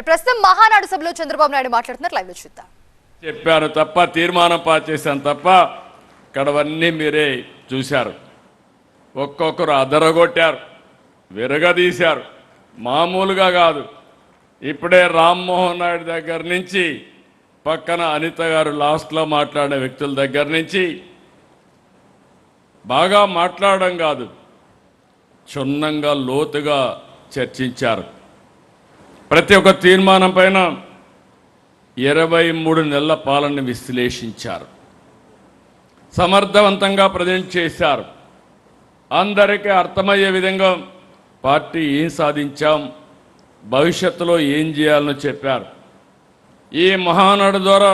ప్రస్తుతం మహానాడు సభలో చంద్రబాబు నాయుడు మాట్లాడుతున్నారు. లైవ్ లో చూద్దాం. చెప్పాను తప్ప తీర్మానం పాస్ చేశాను తప్ప ఇక్కడవన్నీ మీరే చూశారు. ఒక్కొక్కరు అదరగొట్టారు, విరగదీశారు. మామూలుగా కాదు. ఇప్పుడే రామ్మోహన్ నాయుడు దగ్గర నుంచి పక్కన అనిత గారు లాస్ట్లో మాట్లాడే వ్యక్తుల దగ్గర నుంచి బాగా మాట్లాడడం కాదు, క్షుణ్ణంగా లోతుగా చర్చించారు. ప్రతి ఒక్క తీర్మానం పైన 23 నెలల పాలన విశ్లేషించారు, సమర్థవంతంగా ప్రజెంట్ చేశారు. అందరికీ అర్థమయ్యే విధంగా పార్టీ ఏం సాధించాం, భవిష్యత్తులో ఏం చేయాలని చెప్పారు. ఈ మహానాడు ద్వారా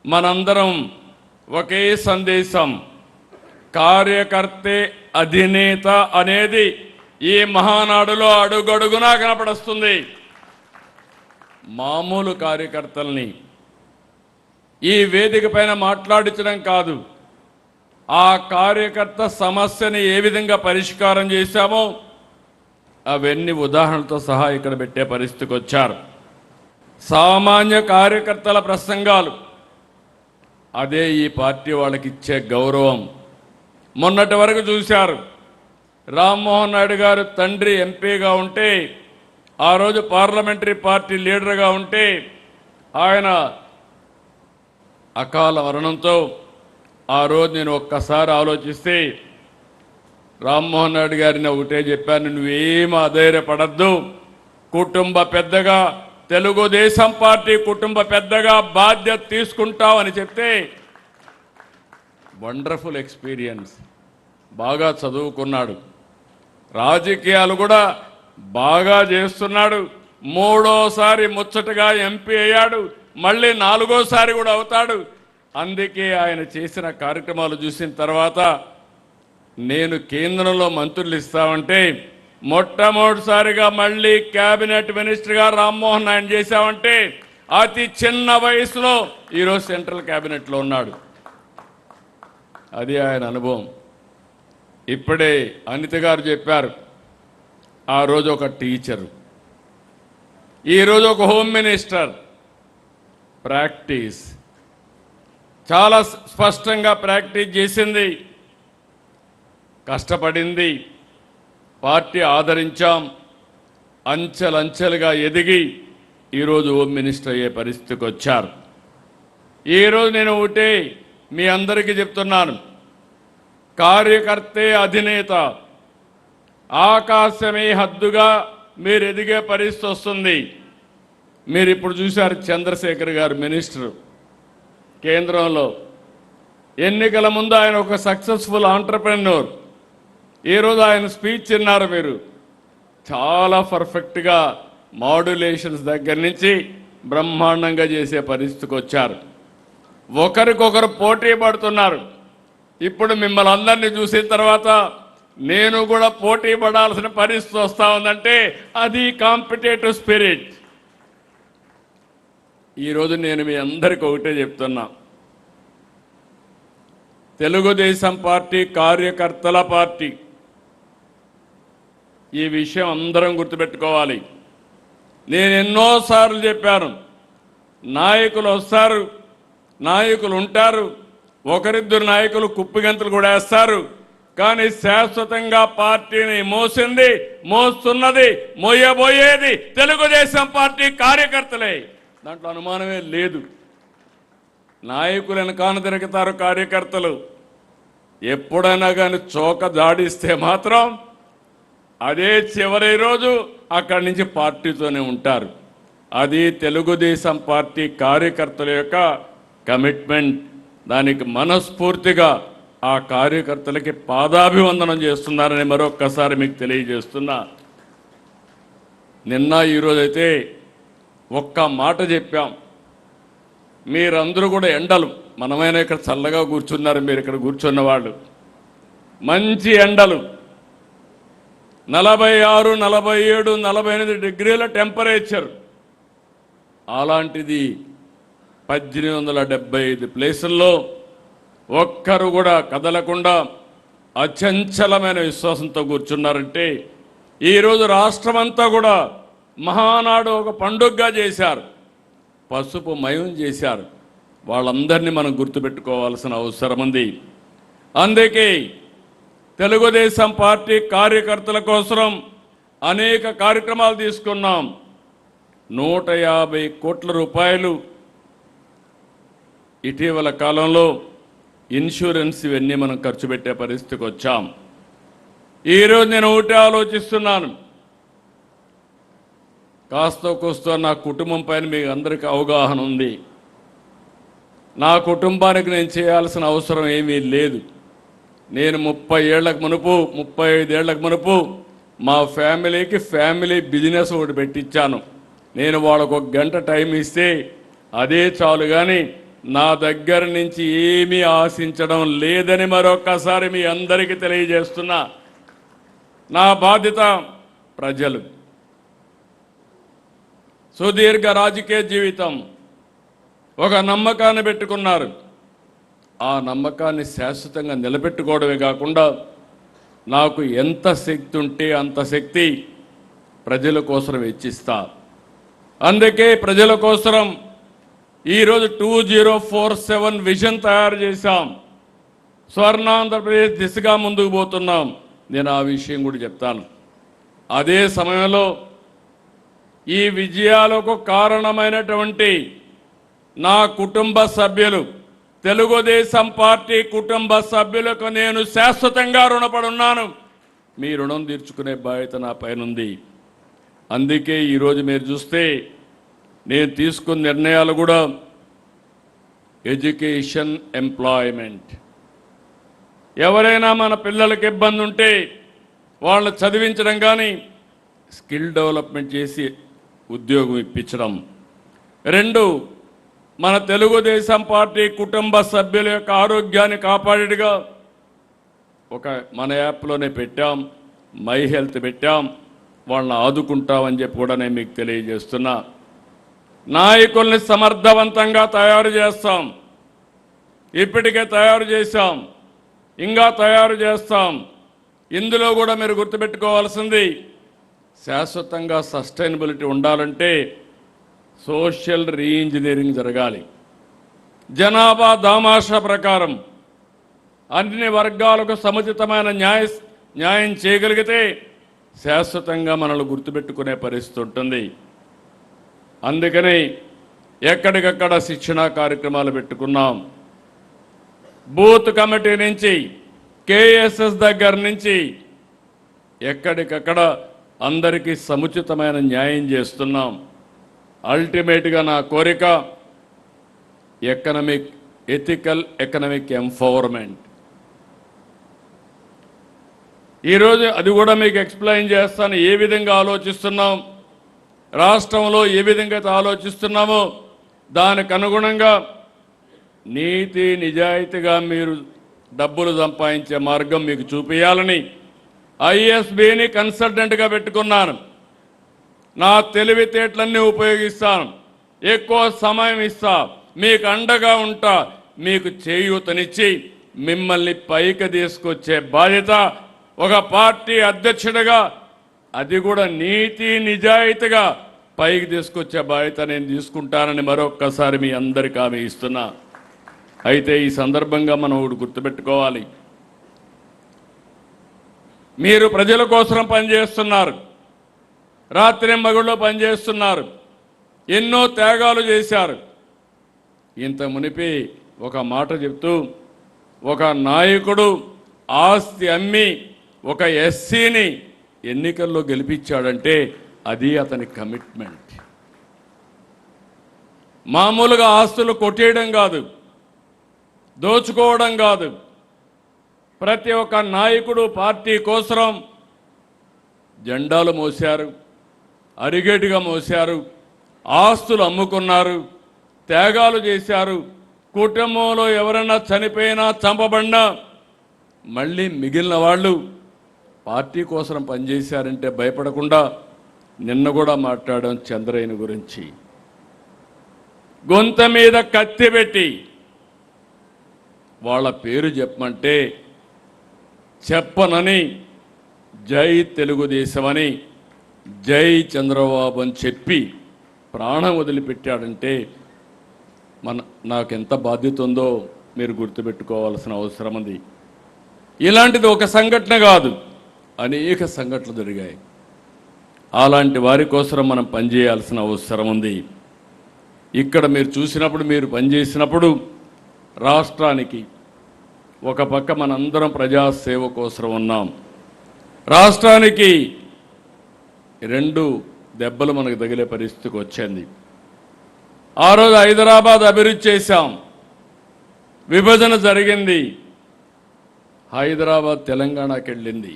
మనందరం ఒకే సందేశం, కార్యకర్తే అధినేత అనేది ఈ మహానాడులో అడుగడుగునా కనపడుస్తుంది. మామూలు కార్యకర్తల్ని ఈ వేదిక పైన మాట్లాడించడం కాదు, ఆ కార్యకర్త సమస్యని ఏ విధంగా పరిష్కారం చేశామో అవన్నీ ఉదాహరణలతో సహా ఇక్కడ పెట్టే పరిస్థితికి వచ్చారు. సామాన్య కార్యకర్తల ప్రసంగాలు, అదే ఈ పార్టీ వాళ్ళకి ఇచ్చే గౌరవం. మొన్నటి వరకు చూశారు, రామ్మోహన్ నాయుడు గారు తండ్రి ఎంపీగా ఉంటే, ఆ రోజు పార్లమెంటరీ పార్టీ లీడర్గా ఉంటే, ఆయన అకాల మరణంతో ఆ రోజు నేను ఒక్కసారి ఆలోచిస్తే రామ్మోహన్ నాయుడు గారిని ఒకటే చెప్పాను, నువ్వేం అధైర్యపడద్దు, కుటుంబ పెద్దగా, తెలుగుదేశం పార్టీ కుటుంబ పెద్దగా బాధ్యత తీసుకుంటామని చెప్తే, వండర్ఫుల్ ఎక్స్పీరియన్స్. బాగా చదువుకున్నాడు, రాజకీయాలు కూడా బాగా చేస్తున్నాడు. 3వ సారి ముచ్చటగా ఎంపీ అయ్యాడు, మళ్ళీ 4వ సారి కూడా అవుతాడు. అందుకే ఆయన చేసిన కార్యక్రమాలు చూసిన తర్వాత నేను కేంద్రంలో మంత్రులు ఇస్తామంటే, మొట్టమొదటిసారిగా మళ్ళీ క్యాబినెట్ మినిస్టర్గా రామ్మోహన్ నాయుడు చేశామంటే, అతి చిన్న వయసులో ఈరోజు సెంట్రల్ క్యాబినెట్లో ఉన్నాడు. అది ఆయన అనుభవం. ఇప్పుడే అనిత గారు చెప్పారు, ఆ రోజు ఒక టీచరు, ఈరోజు ఒక హోమ్ మినిస్టర్. ప్రాక్టీస్ చాలా స్పష్టంగా ప్రాక్టీస్ చేసింది, కష్టపడింది, పార్టీ ఆదరించాం, అంచెలంచెలుగా ఎదిగి ఈరోజు హోమ్ మినిస్టర్ అయ్యే పరిస్థితికి వచ్చారు. ఈరోజు నేను ఒకటే మీ అందరికీ చెప్తున్నాను, కార్యకర్తే అధినేత, ఆకాశమే హద్దుగా మీరు ఎదిగే పరిస్థితి వస్తుంది. మీరు ఇప్పుడు చూశారు, చంద్రశేఖర్ గారు మినిస్టర్ కేంద్రంలో, ఎన్నికల ముందు ఆయన ఒక సక్సెస్ఫుల్ ఆంటర్ప్రెన్యూర్. ఈరోజు ఆయన స్పీచ్ విన్నారు మీరు, చాలా పర్ఫెక్ట్గా మాడ్యులేషన్స్ దగ్గర నుంచి బ్రహ్మాండంగా చేసే పరిస్థితికి వచ్చారు. ఒకరికొకరు పోటీ పడుతున్నారు. ఇప్పుడు మిమ్మల్ని అందరినీ చూసిన తర్వాత నేను కూడా పోటీ పడాల్సిన పరిస్థితి వస్తూ ఉందంటే అది కాంపిటేటివ్ స్పిరిట్. ఈరోజు నేను మీ అందరికీ ఒకటే చెప్తున్నా, తెలుగుదేశం పార్టీ కార్యకర్తల పార్టీ. ఈ విషయం అందరం గుర్తుపెట్టుకోవాలి. నేను ఎన్నోసార్లు చెప్పాను, నాయకులు వస్తారు, నాయకులు ఉంటారు, ఒకరిద్దరు నాయకులు కుప్పిగంతులు కూడా వేస్తారు, కానీ శాశ్వతంగా పార్టీని మోస్తున్నది, మోయబోయేది తెలుగుదేశం పార్టీ కార్యకర్తలే. దాంట్లో అనుమానమే లేదు. నాయకులను కాను తిరుగుతారు కార్యకర్తలు. ఎప్పుడైనా కానీ చోక జాడిస్తే మాత్రం అదే చివరి రోజు అక్కడి నుంచి పార్టీతోనే ఉంటారు. అది తెలుగుదేశం పార్టీ కార్యకర్తల యొక్క కమిట్మెంట్. దానికి మనస్ఫూర్తిగా ఆ కార్యకర్తలకి పాదాభివందనం చేస్తున్నారని మరొక్కసారి మీకు తెలియజేస్తున్నా. నిన్న ఈరోజైతే ఒక్క మాట చెప్పాం, మీరందరూ కూడా ఎండలు, మనమైనా ఇక్కడ చల్లగా కూర్చున్నారు, మీరు ఇక్కడ కూర్చున్న వాళ్ళు, మంచి ఎండలు, 46, 47, 48 డిగ్రీల టెంపరేచర్. అలాంటిది 1875 ప్లేసుల్లో ఒక్కరు కూడా కదలకుండా అచంచలమైన విశ్వాసంతో కూర్చున్నారంటే, ఈరోజు రాష్ట్రమంతా కూడా మహానాడు ఒక పండుగగా చేశారు, పసుపు మయం చేశారు. వాళ్ళందరినీ మనం గుర్తుపెట్టుకోవాల్సిన అవసరం ఉంది. అందుకే తెలుగుదేశం పార్టీ కార్యకర్తల కోసం అనేక కార్యక్రమాలు తీసుకున్నాం. 150 కోట్ల రూపాయలు ఇటీవల కాలంలో ఇన్సూరెన్స్ ఇవన్నీ మనం ఖర్చు పెట్టే పరిస్థితికి వచ్చాం. ఈరోజు నేను ఒకటి ఆలోచిస్తున్నాను, కాస్త కోస్తో నా కుటుంబం పైన మీకు అందరికీ అవగాహన ఉంది. నా కుటుంబానికి నేను చేయాల్సిన అవసరం ఏమీ లేదు. నేను 30 ఏళ్లకు మునుపు 35 ఏళ్లకు మునుపు మా ఫ్యామిలీకి ఫ్యామిలీ బిజినెస్ ఒకటి పెట్టించాను. నేను వాళ్ళకు 1 గంట టైం ఇస్తే అదే చాలు, కానీ నా దగ్గర నుంచి ఏమీ ఆశించడం లేదని మరొక్కసారి మీ అందరికీ తెలియజేస్తున్నా. నా బాధ్యత ప్రజలు. సుదీర్ఘ రాజకీయ జీవితం, ఒక నమ్మకాన్ని పెట్టుకున్నారు. ఆ నమ్మకాన్ని శాశ్వతంగా నిలబెట్టుకోవడమే కాకుండా నాకు ఎంత శక్తి ఉంటే అంత శక్తి ప్రజల కోసం వెచ్చిస్తా. అందుకే ప్రజల కోసం ఈరోజు 2047 విజన్ తయారు చేశాం. స్వర్ణాంధ్రప్రదేశ్ దిశగా ముందుకు పోతున్నాం. నేను ఆ విషయం కూడా చెప్తాను. అదే సమయంలో ఈ విజయాలకు కారణమైనటువంటి నా కుటుంబ సభ్యులు, తెలుగుదేశం పార్టీ కుటుంబ సభ్యులకు నేను శాశ్వతంగా రుణపడి ఉన్నాను. మీ రుణం తీర్చుకునే బాధ్యత నా పైనుంది. అందుకే ఈరోజు మీరు చూస్తే నేను తీసుకున్న నిర్ణయాలు కూడా ఎడ్యుకేషన్, ఎంప్లాయ్మెంట్. ఎవరైనా మన పిల్లలకి ఇబ్బంది ఉంటే వాళ్ళని చదివించడం, కానీ స్కిల్ డెవలప్మెంట్ చేసి ఉద్యోగం ఇప్పించడం. 2, మన తెలుగుదేశం పార్టీ కుటుంబ సభ్యుల యొక్క ఆరోగ్యాన్ని కాపాడేట్టుగా మన యాప్లోనే పెట్టాం, మై హెల్త్ పెట్టాం. వాళ్ళని ఆదుకుంటామని చెప్పి కూడా నేను మీకు తెలియజేస్తున్నా. నాయకుల్ని సమర్థవంతంగా తయారు చేస్తాం. ఇప్పటికే తయారు చేశాం, ఇంకా తయారు చేస్తాం. ఇందులో కూడా మీరు గుర్తుపెట్టుకోవాల్సింది, శాశ్వతంగా సస్టైనబిలిటీ ఉండాలంటే సోషల్ రీఇంజనీరింగ్ జరగాలి. జనాభా దామాషా ప్రకారం అన్ని వర్గాలకు సముచితమైన న్యాయం చేయగలిగితే శాశ్వతంగా మనల్ని గుర్తుపెట్టుకునే పరిస్థితి ఉంటుంది. అందుకని ఎక్కడికక్కడ శిక్షణా కార్యక్రమాలు పెట్టుకున్నాం. బూత్ కమిటీ నుంచి, కేఎస్ఎస్ దగ్గర నుంచి ఎక్కడికక్కడ అందరికీ సముచితమైన న్యాయం చేస్తున్నాం. అల్టిమేట్గా నా కోరిక ఎథికల్ ఎకనామిక్ ఎంపవర్మెంట్. ఈరోజు అది కూడా మీకు ఎక్స్ప్లెయిన్ చేస్తాను. ఏ విధంగా ఆలోచిస్తున్నాం, రాష్ట్రంలో ఏ విధంగా ఆలోచిస్తున్నామో దానికి అనుగుణంగా నీతి నిజాయితీగా మీరు డబ్బులు సంపాదించే మార్గం మీకు చూపించాలని ఐఎస్బిని కన్సల్టెంట్గా పెట్టుకున్నాను. నా తెలివితేటలన్నీ ఉపయోగిస్తాను, ఎక్కువ సమయం ఇస్తా, మీకు అండగా ఉంటా, మీకు చేయూతనిచ్చి మిమ్మల్ని పైకి తీసుకొచ్చే బాధ్యత ఒక పార్టీ అధ్యక్షుడిగా, అది కూడా నీతి నిజాయితీగా పైకి తీసుకొచ్చే బాధ్యత నేను తీసుకుంటానని మరొక్కసారి మీ అందరికీ హామీ ఇస్తున్నా. అయితే ఈ సందర్భంగా మనం ఒకటి గుర్తుపెట్టుకోవాలి, మీరు ప్రజల కోసం పనిచేస్తున్నారు, రాత్రింబగళ్ళు పనిచేస్తున్నారు, ఎన్నో త్యాగాలు చేశారు. ఇంత మునిపి ఒక మాట చెప్తూ, ఒక నాయకుడు ఆస్తి అమ్మి ఒక ఎస్సీని ఎన్నికల్లో గెలిపించాడంటే అది అతని కమిట్మెంట్. మామూలుగా ఆస్తులు కొట్టేయడం కాదు, దోచుకోవడం కాదు. ప్రతి ఒక్క నాయకుడు పార్టీ కోసం జెండాలు మోశారు, అరిగేటుగా మోశారు, ఆస్తులు అమ్ముకున్నారు, త్యాగాలు చేశారు. కుటుంబంలో ఎవరైనా చనిపోయినా చంపబడినా మళ్ళీ మిగిలిన వాళ్ళు పార్టీ కోసం పనిచేశారంటే భయపడకుండా నిన్న కూడా మాట్లాడాం చంద్రయ్య గురించి. గొంత మీద కత్తి పెట్టి వాళ్ళ పేరు చెప్పమంటే చెప్పనని జై తెలుగుదేశం అని జై చంద్రబాబు అని చెప్పి ప్రాణం వదిలిపెట్టాడంటే నాకెంత బాధ్యత ఉందో మీరు గుర్తుపెట్టుకోవాల్సిన అవసరం ఉంది. ఇలాంటిది ఒక సంఘటన కాదు, అనేక సంఘటనలు జరిగాయి. అలాంటి వారి కోసం మనం పనిచేయాల్సిన అవసరం ఉంది. ఇక్కడ మీరు చూసినప్పుడు, మీరు పనిచేసినప్పుడు రాష్ట్రానికి ఒక పక్క మనందరం ప్రజాసేవ కోసం ఉన్నాం. రాష్ట్రానికి 2 దెబ్బలు మనకు తగిలే పరిస్థితికి వచ్చింది. ఆ రోజు హైదరాబాద్ అభివృద్ధి చేశాం, విభజన జరిగింది, హైదరాబాద్ తెలంగాణకి వెళ్ళింది.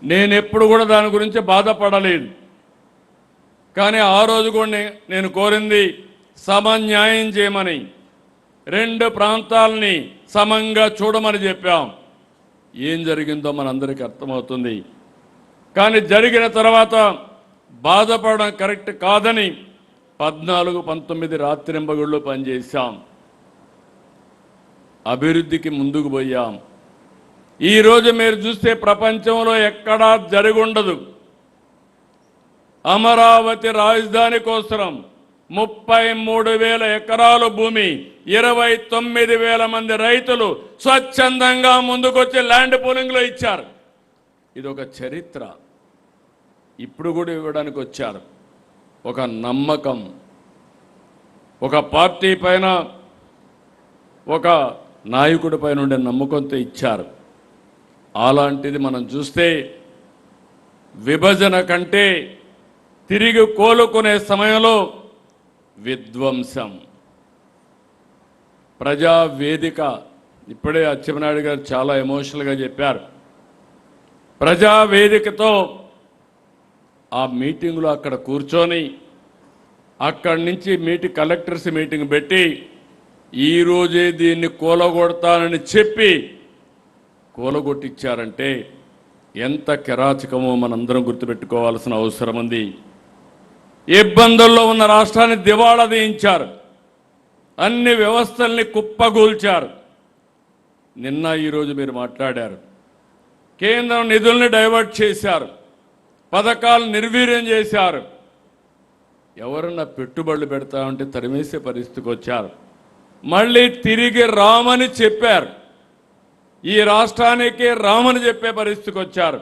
నేను ఎప్పుడు కూడా దాని గురించి బాధపడలేదు. కానీ ఆ రోజు కూడా నేను కోరింది సమన్యాయం చేయమని, 2 ప్రాంతాలని సమంగా చూడమని చెప్పాం. ఏం జరిగిందో మనందరికీ అర్థమవుతుంది. కానీ జరిగిన తర్వాత బాధపడడం కరెక్ట్ కాదని 14-19 రాత్రింబగుళ్ళు పనిచేశాం, అభివృద్ధికి ముందుకు పోయాం. ఈరోజు మీరు చూస్తే ప్రపంచంలో ఎక్కడా జరుగుండదు. అమరావతి రాజధాని కోసం 33,000 ఎకరాల భూమి, 29,000 మంది రైతులు స్వచ్ఛందంగా ముందుకొచ్చి ల్యాండ్ పూలింగ్లో ఇచ్చారు. ఇది ఒక చరిత్ర. ఇప్పుడు కూడా ఇవ్వడానికి వచ్చారు. ఒక నమ్మకం, ఒక పార్టీ పైన, ఒక నాయకుడి పైన ఉండే నమ్మకంతో ఇచ్చారు. అలాంటిది మనం చూస్తే విభజన కంటే తిరిగి కోలుకునే సమయంలో విధ్వంసం. ప్రజావేదిక, ఇప్పుడే అచ్చెన్నాయుడు గారు చాలా ఎమోషనల్గా చెప్పారు. ప్రజావేదికతో ఆ మీటింగ్లో అక్కడ కూర్చొని అక్కడి నుంచి కలెక్టర్స్ మీటింగ్ పెట్టి ఈరోజే దీన్ని కూలగొడతానని చెప్పి కూలగొట్టించారంటే ఎంత కిరాచకమో మనందరం గుర్తుపెట్టుకోవాల్సిన అవసరం ఉంది. ఇబ్బందుల్లో ఉన్న రాష్ట్రాన్ని దివాళా తీయించారు, అన్ని వ్యవస్థల్ని కుప్పగూల్చారు. నిన్న ఈరోజు మీరు మాట్లాడారు, కేంద్రం నిధుల్ని డైవర్ట్ చేశారు, పథకాలు నిర్వీర్యం చేశారు. ఎవరన్నా పెట్టుబడులు పెడతామంటే తరిమేసే పరిస్థితికి వచ్చారు. మళ్ళీ తిరిగి రామని చెప్పారు, ఈ రాష్ట్రానికి రామని చెప్పే పరిస్థితికి వచ్చారు.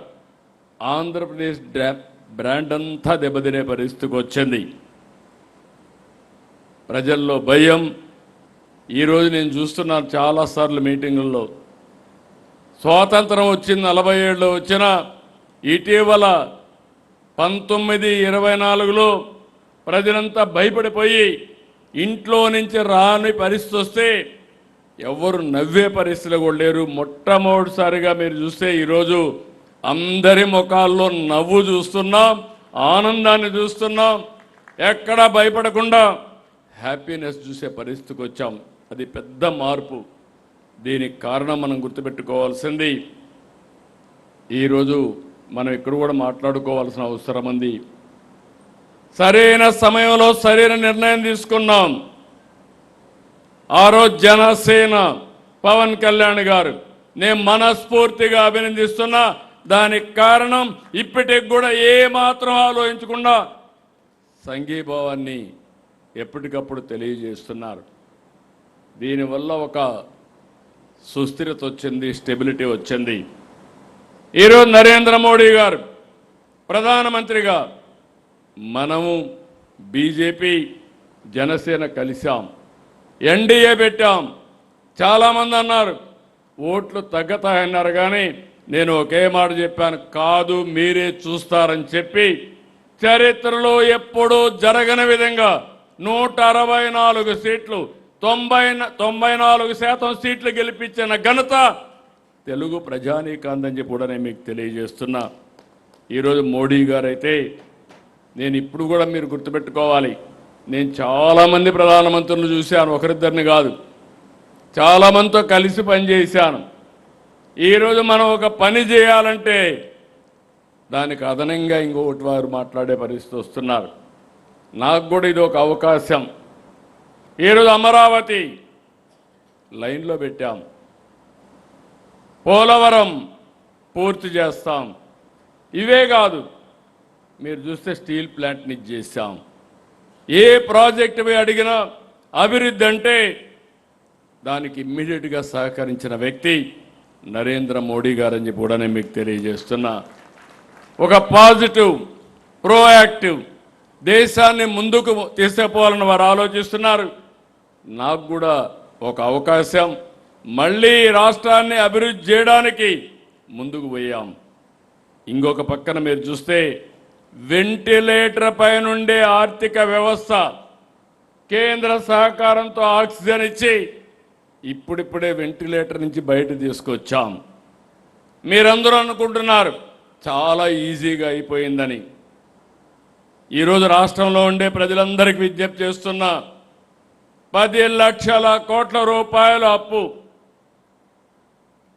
ఆంధ్రప్రదేశ్ బ్రాండ్ అంతా దెబ్బతినే పరిస్థితికి వచ్చింది. ప్రజల్లో భయం. ఈరోజు నేను చూస్తున్నాను చాలాసార్లు మీటింగుల్లో, స్వాతంత్రం వచ్చింది 47లో వచ్చిన, ఇటీవల 1924లో ప్రజలంతా భయపడిపోయి ఇంట్లో నుంచి రాని పరిస్థితి వస్తే ఎవరు నవ్వే పరిస్థితులు కూడా లేరు. మొట్టమొదటిసారిగా మీరు చూస్తే ఈరోజు అందరి ముఖాల్లో నవ్వు చూస్తున్నాం, ఆనందాన్ని చూస్తున్నాం. ఎక్కడా భయపడకుండా హ్యాపీనెస్ చూసే పరిస్థితికి వచ్చాం. అది పెద్ద మార్పు. దీనికి కారణం మనం గుర్తుపెట్టుకోవాల్సింది, ఈరోజు మనం ఇక్కడ కూడా మాట్లాడుకోవాల్సిన అవసరం ఉంది. సరైన సమయంలో సరైన నిర్ణయం తీసుకున్నాం. ఆ రోజు జనసేన పవన్ కళ్యాణ్ గారు నేను మనస్ఫూర్తిగా అభినందిస్తున్నా. దానికి కారణం ఇప్పటికి కూడా ఏమాత్రం ఆలోచించకుండా సంఘీభావాన్ని ఎప్పటికప్పుడు తెలియజేస్తున్నారు. దీనివల్ల ఒక సుస్థిరత వచ్చింది, స్టెబిలిటీ వచ్చింది. ఈరోజు నరేంద్ర మోడీ గారు ప్రధానమంత్రిగా, మనము బీజేపీ జనసేన కలిశాం, ఎన్డీఏ పెట్టాం. చాలామంది అన్నారు ఓట్లు తగ్గతాయన్నారు, కానీ నేను ఒకే మాట చెప్పాను, కాదు మీరే చూస్తారని చెప్పి చరిత్రలో ఎప్పుడూ జరగని విధంగా 164 సీట్లు, 94% సీట్లు గెలిపించిన ఘనత తెలుగు ప్రజానీకాందని చెప్పి కూడా నేను మీకు తెలియజేస్తున్నా. ఈరోజు మోడీ గారు అయితే, నేను ఇప్పుడు కూడా మీరు గుర్తుపెట్టుకోవాలి, నేను చాలామంది ప్రధానమంత్రులు చూశాను, ఒకరిద్దరిని కాదు, చాలామందితో కలిసి పనిచేశాను. ఈరోజు మనం ఒక పని చేయాలంటే దానికి అదనంగా ఇంకొకటి వారు మాట్లాడే పరిస్థితి వస్తున్నారు. నాకు కూడా ఇది ఒక అవకాశం. ఈరోజు అమరావతి లైన్లో పెట్టాం, పోలవరం పూర్తి చేస్తాం. ఇవే కాదు, మీరు చూస్తే స్టీల్ ప్లాంట్ని చేశాం. ఏ ప్రాజెక్టు పోయి అడిగినా అభివృద్ధి అంటే దానికి ఇమ్మీడియట్గా సహకరించిన వ్యక్తి నరేంద్ర మోడీ గారని చెప్పి కూడా నేను మీకు తెలియజేస్తున్నా. ఒక పాజిటివ్ ప్రోయాక్టివ్ దేశాన్ని ముందుకు తీసుకుపోవాలని వారు ఆలోచిస్తున్నారు. నాకు కూడా ఒక అవకాశం, మళ్ళీ రాష్ట్రాన్ని అభివృద్ధి చేయడానికి ముందుకు పోయాం. ఇంకొక పక్కన మీరు చూస్తే వెంటిలేటర్ పైనుండే ఆర్థిక వ్యవస్థ కేంద్ర సహకారంతో ఆక్సిజన్ ఇచ్చి ఇప్పుడిప్పుడే వెంటిలేటర్ నుంచి బయట తీసుకొచ్చాం. మీరందరూ అనుకుంటున్నారు చాలా ఈజీగా అయిపోయిందని. ఈరోజు రాష్ట్రంలో ఉండే ప్రజలందరికీ విజ్ఞప్తి చేస్తున్నా, 10 లక్షల కోట్ల రూపాయల అప్పు,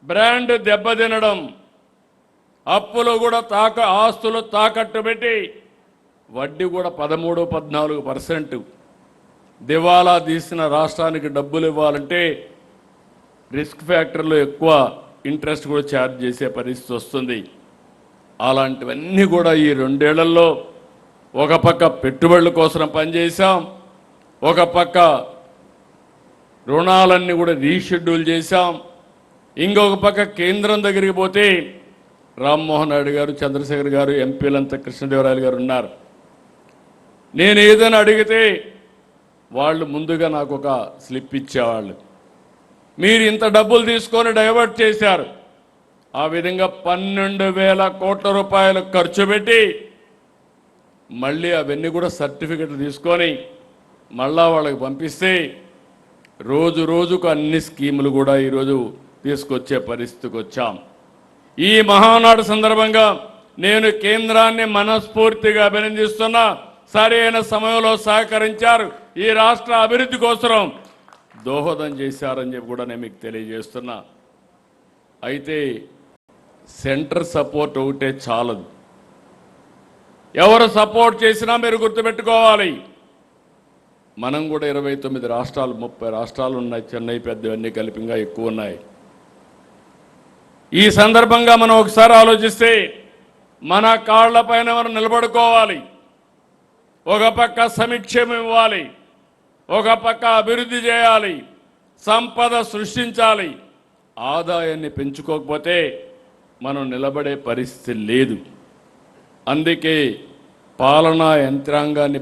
బ్రాండ్ దెబ్బతినడం, అప్పులు కూడా ఆస్తులు తాకట్టు పెట్టి వడ్డీ కూడా 13-14%. దివాలా తీసిన రాష్ట్రానికి డబ్బులు ఇవ్వాలంటే రిస్క్ ఫ్యాక్టర్లో ఎక్కువ ఇంట్రెస్ట్ కూడా ఛార్జ్ చేసే పరిస్థితి వస్తుంది. అలాంటివన్నీ కూడా ఈ 2 ఏళ్లలో ఒక పక్క పెట్టుబడుల కోసం పనిచేశాం, ఒక పక్క రుణాలన్నీ కూడా రీషెడ్యూల్ చేశాం, ఇంకొక పక్క కేంద్రం దగ్గరికి పోతే రామ్మోహన్ నాయుడు గారు, చంద్రశేఖర్ గారు, ఎంపీలంతా, కృష్ణదేవరాయలు గారు ఉన్నారు. నేను ఏదైనా అడిగితే వాళ్ళు ముందుగా నాకు ఒక స్లిప్ ఇచ్చేవాళ్ళు. మీరు ఇంత డబ్బులు తీసుకొని డైవర్ట్ చేశారు, ఆ విధంగా 12,000 కోట్ల రూపాయలు ఖర్చు పెట్టి మళ్ళీ అవన్నీ కూడా సర్టిఫికెట్లు తీసుకొని మళ్ళా వాళ్ళకి పంపిస్తే రోజు రోజుకు అన్ని స్కీములు కూడా ఈరోజు తీసుకొచ్చే పరిస్థితికి వచ్చాం. ఈ మహానాడు సందర్భంగా నేను కేంద్రాన్ని మనస్ఫూర్తిగా అభినందిస్తున్నా. సరైన సమయంలో సహకరించారు, ఈ రాష్ట్ర అభివృద్ధి కోసం దోహదం చేశారని చెప్పి కూడా నేను మీకు తెలియజేస్తున్నా. అయితే సెంటర్ సపోర్ట్ ఒకటే చాలదు. ఎవరు సపోర్ట్ చేసినా మీరు గుర్తుపెట్టుకోవాలి, మనం కూడా 29 రాష్ట్రాలు, 30 రాష్ట్రాలు ఉన్నాయి, చెన్నై పెద్దవన్నీ కలిపిగా ఎక్కువ ఉన్నాయి. ఈ సందర్భంగా మనం ఒకసారి ఆలోచిస్తే మన కాళ్లపైన మనం నిలబడుకోవాలి. ఒక పక్క సంక్షేమం ఇవ్వాలి, ఒక పక్క అభివృద్ధి చేయాలి, సంపద సృష్టించాలి. ఆదాయాన్ని పెంచుకోకపోతే మనం నిలబడే పరిస్థితి లేదు. అందుకే పాలనా యంత్రాంగాన్ని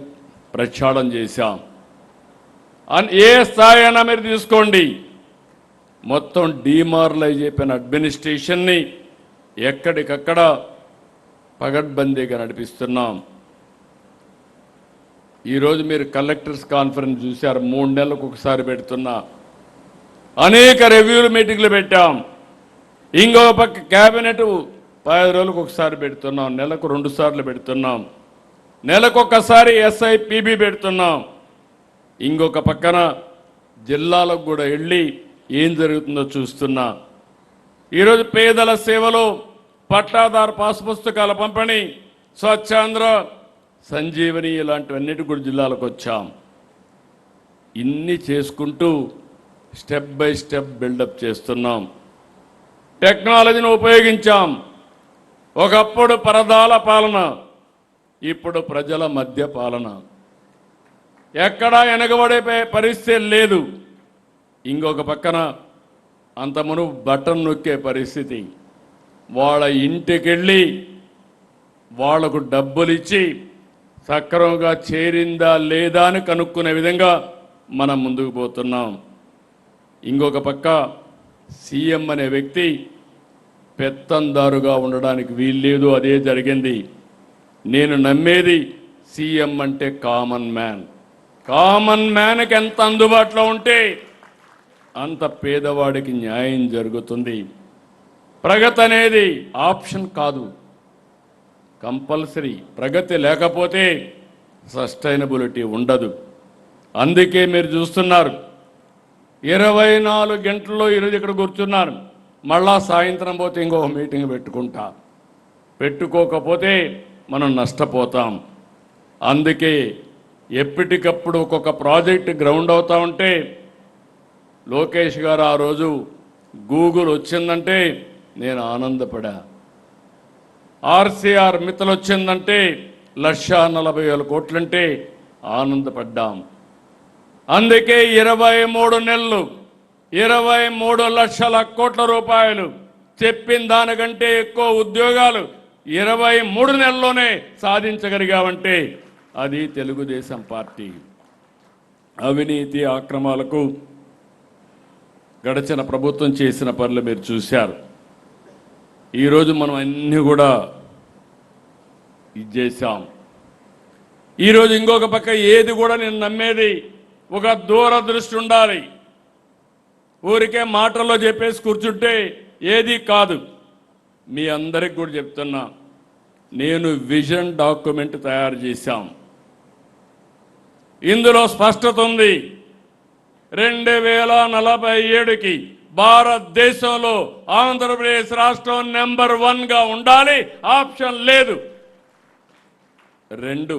ప్రక్షాళన చేశాం. ఏ స్థాయి అయినా మీరు తీసుకోండి, మొత్తం డీమారలైజ్ అయిపోయిన అడ్మినిస్ట్రేషన్ని ఎక్కడికక్కడ పగడ్బందీగా నడిపిస్తున్నాం. ఈరోజు మీరు కలెక్టర్స్ కాన్ఫరెన్స్ చూశారు, 3 నెలలకు ఒకసారి పెడుతున్నా. అనేక రివ్యూలు మీటింగ్లు పెట్టాం. ఇంకో పక్క క్యాబినెట్ 10 రోజులకు ఒకసారి పెడుతున్నాం, నెలకు 2 సార్లు పెడుతున్నాం, నెలకు ఒకసారి SIPB పెడుతున్నాం. ఇంకొక పక్కన జిల్లాలకు కూడా వెళ్ళి ఏం జరుగుతుందో చూస్తున్నా. ఈరోజు పేదల సేవలు, పట్టాదారు పాస్ పుస్తకాల పంపిణీ, స్వచ్ఛాంధ్ర, సంజీవని ఇలాంటివన్నిటి కూడా జిల్లాలకు వచ్చాం. ఇన్ని చేసుకుంటూ స్టెప్ బై స్టెప్ బిల్డప్ చేస్తున్నాం. టెక్నాలజీని ఉపయోగించాం. ఒకప్పుడు పరదాల పాలన, ఇప్పుడు ప్రజల మధ్య పాలన. ఎక్కడా వెనకబడే పరిస్థితి లేదు. ఇంకొక పక్కన అంతమును బటన్ నొక్కే పరిస్థితి. వాళ్ళ ఇంటికెళ్ళి వాళ్లకు డబ్బులు ఇచ్చి సక్రమంగా చేరిందా లేదా అని కనుక్కునే విధంగా మనం ముందుకు పోతున్నాం. ఇంకొక పక్క సీఎం అనే వ్యక్తి పెత్తందారుగా ఉండడానికి వీల్లేదు, అదే జరిగింది. నేను నమ్మేది సీఎం అంటే కామన్ మ్యాన్. కామన్ మ్యాన్కి ఎంత అందుబాటులో ఉంటే అంత పేదవాడికి న్యాయం జరుగుతుంది. ప్రగతి అనేది ఆప్షన్ కాదు, కంపల్సరీ. ప్రగతి లేకపోతే సస్టైనబిలిటీ ఉండదు. అందుకే మీరు చూస్తున్నారు 24 గంటల్లో ఈరోజు ఇక్కడ కూర్చున్నారు, మళ్ళా సాయంత్రం పోతే ఇంకొక మీటింగ్ పెట్టుకుంటా. పెట్టుకోకపోతే మనం నష్టపోతాం. అందుకే ఎప్పటికప్పుడు ఒక్కొక్క ప్రాజెక్ట్ గ్రౌండ్ అవుతా ఉంటే, లోకేష్ గారు ఆ రోజు గూగుల్ వచ్చిందంటే నేను ఆనందపడా, RCR మిత్తలు వచ్చిందంటే 1,40,000 కోట్లంటే ఆనందపడ్డాం. అందుకే 23 నెలలు 23 లక్షల కోట్ల రూపాయలు, చెప్పిన దానికంటే ఎక్కువ ఉద్యోగాలు 23 నెలల్లోనే సాధించగలిగామంటే అది తెలుగుదేశం పార్టీ. అవినీతి అక్రమాలకు గడిచిన ప్రభుత్వం చేసిన పనులు మీరు చూశారు. ఈరోజు మనం అన్నీ కూడా ఇది చేశాం. ఈరోజు ఇంకొక పక్క ఏది కూడా నేను నమ్మేది ఒక దూరదృష్టి ఉండాలి. ఊరికే మాటల్లో చెప్పేసి కూర్చుంటే ఏది కాదు. మీ అందరికి కూడా చెప్తున్నా, నేను విజన్ డాక్యుమెంట్ తయారు చేశాం. ఇందులో స్పష్టత ఉంది. 2047కి భారతదేశంలో ఆంధ్రప్రదేశ్ రాష్ట్రం నెంబర్ 1గా ఉండాలి, ఆప్షన్ లేదు. 2,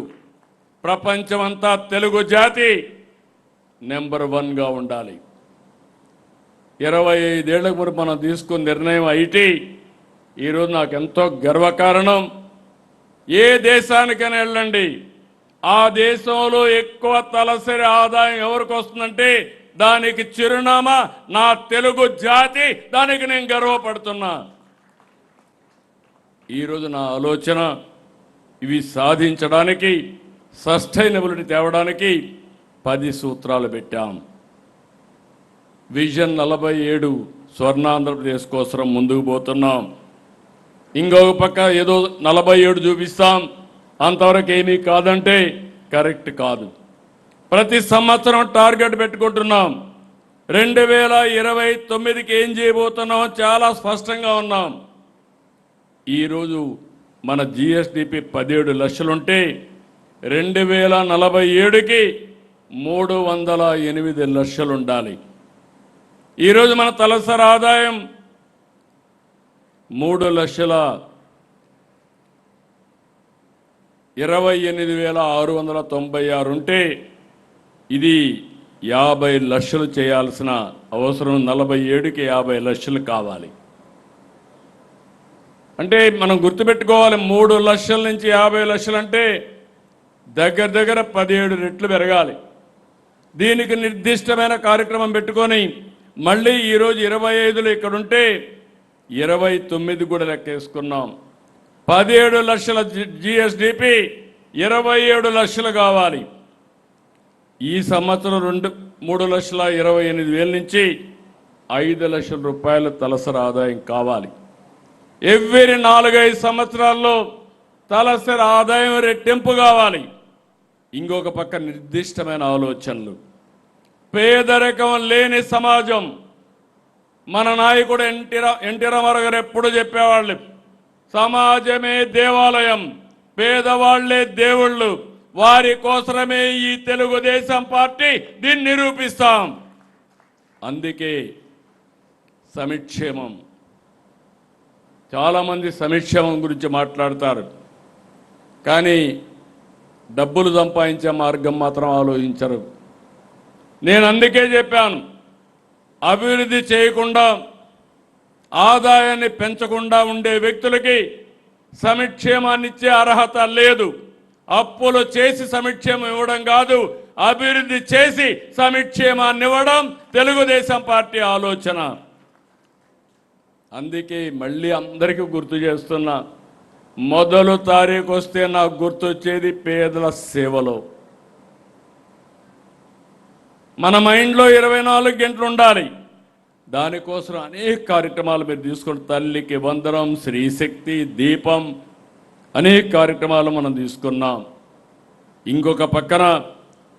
ప్రపంచమంతా తెలుగు జాతి నెంబర్ 1గా ఉండాలి. 25 ఏళ్ల ముందు మనం తీసుకున్న నిర్ణయం ఐటీ ఈరోజు నాకు ఎంతో గర్వకారణం. ఏ దేశానికైనా వెళ్ళండి, ఆ దేశంలో ఎక్కువ తలసరి ఆదాయం ఎవరికి వస్తుందంటే దానికి చిరునామా నా తెలుగు జాతి. దానికి నేను గర్వపడుతున్నా. ఈరోజు నా ఆలోచన ఇవి సాధించడానికి, సస్టైనబిలిటీ తేవడానికి 10 సూత్రాలు పెట్టాం. విజన్ 47 స్వర్ణాంధ్రప్రదేశ్ కోసం ముందుకు పోతున్నాం. ఇంకొక పక్క ఏదో 47 చూపిస్తాం, అంతవరకు ఏమీ కాదంటే కరెక్ట్ కాదు. ప్రతి సంవత్సరం టార్గెట్ పెట్టుకుంటున్నాం. 2029కి ఏం చేయబోతున్నాం చాలా స్పష్టంగా ఉన్నాం. ఈరోజు మన జిఎస్డిపి 17 లక్షలుంటే 2047కి 308 లక్షలు ఉండాలి. ఈరోజు మన తలసరి ఆదాయం 3,28,696 ఉంటే ఇది 50 లక్షలు చేయాల్సిన అవసరం. 47కి 50 లక్షలు కావాలి. అంటే మనం గుర్తుపెట్టుకోవాలి, 3 లక్షల నుంచి 50 లక్షలు అంటే దగ్గర 17 రెట్లు పెరగాలి. దీనికి నిర్దిష్టమైన కార్యక్రమం పెట్టుకొని మళ్ళీ ఈరోజు 25లో ఇక్కడుంటే 29 కూడా లెక్కేసుకున్నాం. 17 లక్షల జిఎస్డిపి 27 లక్షలు కావాలి. ఈ సంవత్సరం 3,28,000 నుంచి 5 లక్షల రూపాయల తలసరి ఆదాయం కావాలి. ఎవ్రీ 4-5 సంవత్సరాల్లో తలసరి ఆదాయం రెట్టింపు కావాలి. ఇంకొక పక్క నిర్దిష్టమైన ఆలోచనలు. పేదరికం లేని సమాజం. మన నాయకుడు ఎన్టీ రామారావు గారు ఎప్పుడు చెప్పేవాళ్ళు, సమాజమే దేవాలయం, పేదవాళ్లే దేవుళ్ళు. వారి కోసమే ఈ తెలుగుదేశం పార్టీ దీన్ని నిరూపిస్తాం. అందుకే సంక్షేమం. చాలామంది సంక్షేమం గురించి మాట్లాడతారు, కానీ డబ్బులు సంపాదించే మార్గం మాత్రం ఆలోచించరు. నేను అందుకే చెప్పాను, అభివృద్ధి చేయకుండా ఆదాయాన్ని పెంచకుండా ఉండే వ్యక్తులకి సంక్షేమాన్ని ఇచ్చే అర్హత లేదు. అప్పులు చేసి సంక్షేమం ఇవ్వడం కాదు, అభివృద్ధి చేసి సంక్షేమాన్ని ఇవ్వడం తెలుగుదేశం పార్టీ ఆలోచన. అందుకే మళ్ళీ అందరికీ గుర్తు చేస్తున్నా, మొదలు తారీఖు వస్తే నాకు గుర్తొచ్చేది పేదల సేవలో. మన మైండ్లో 24 గంటలు ఉండాలి. దానికోసం అనేక కార్యక్రమాలు మీరు తీసుకుని, తల్లికి వందనం, శ్రీశక్తి, దీపం, అనేక కార్యక్రమాలు మనం తీసుకున్నాం. ఇంకొక పక్కన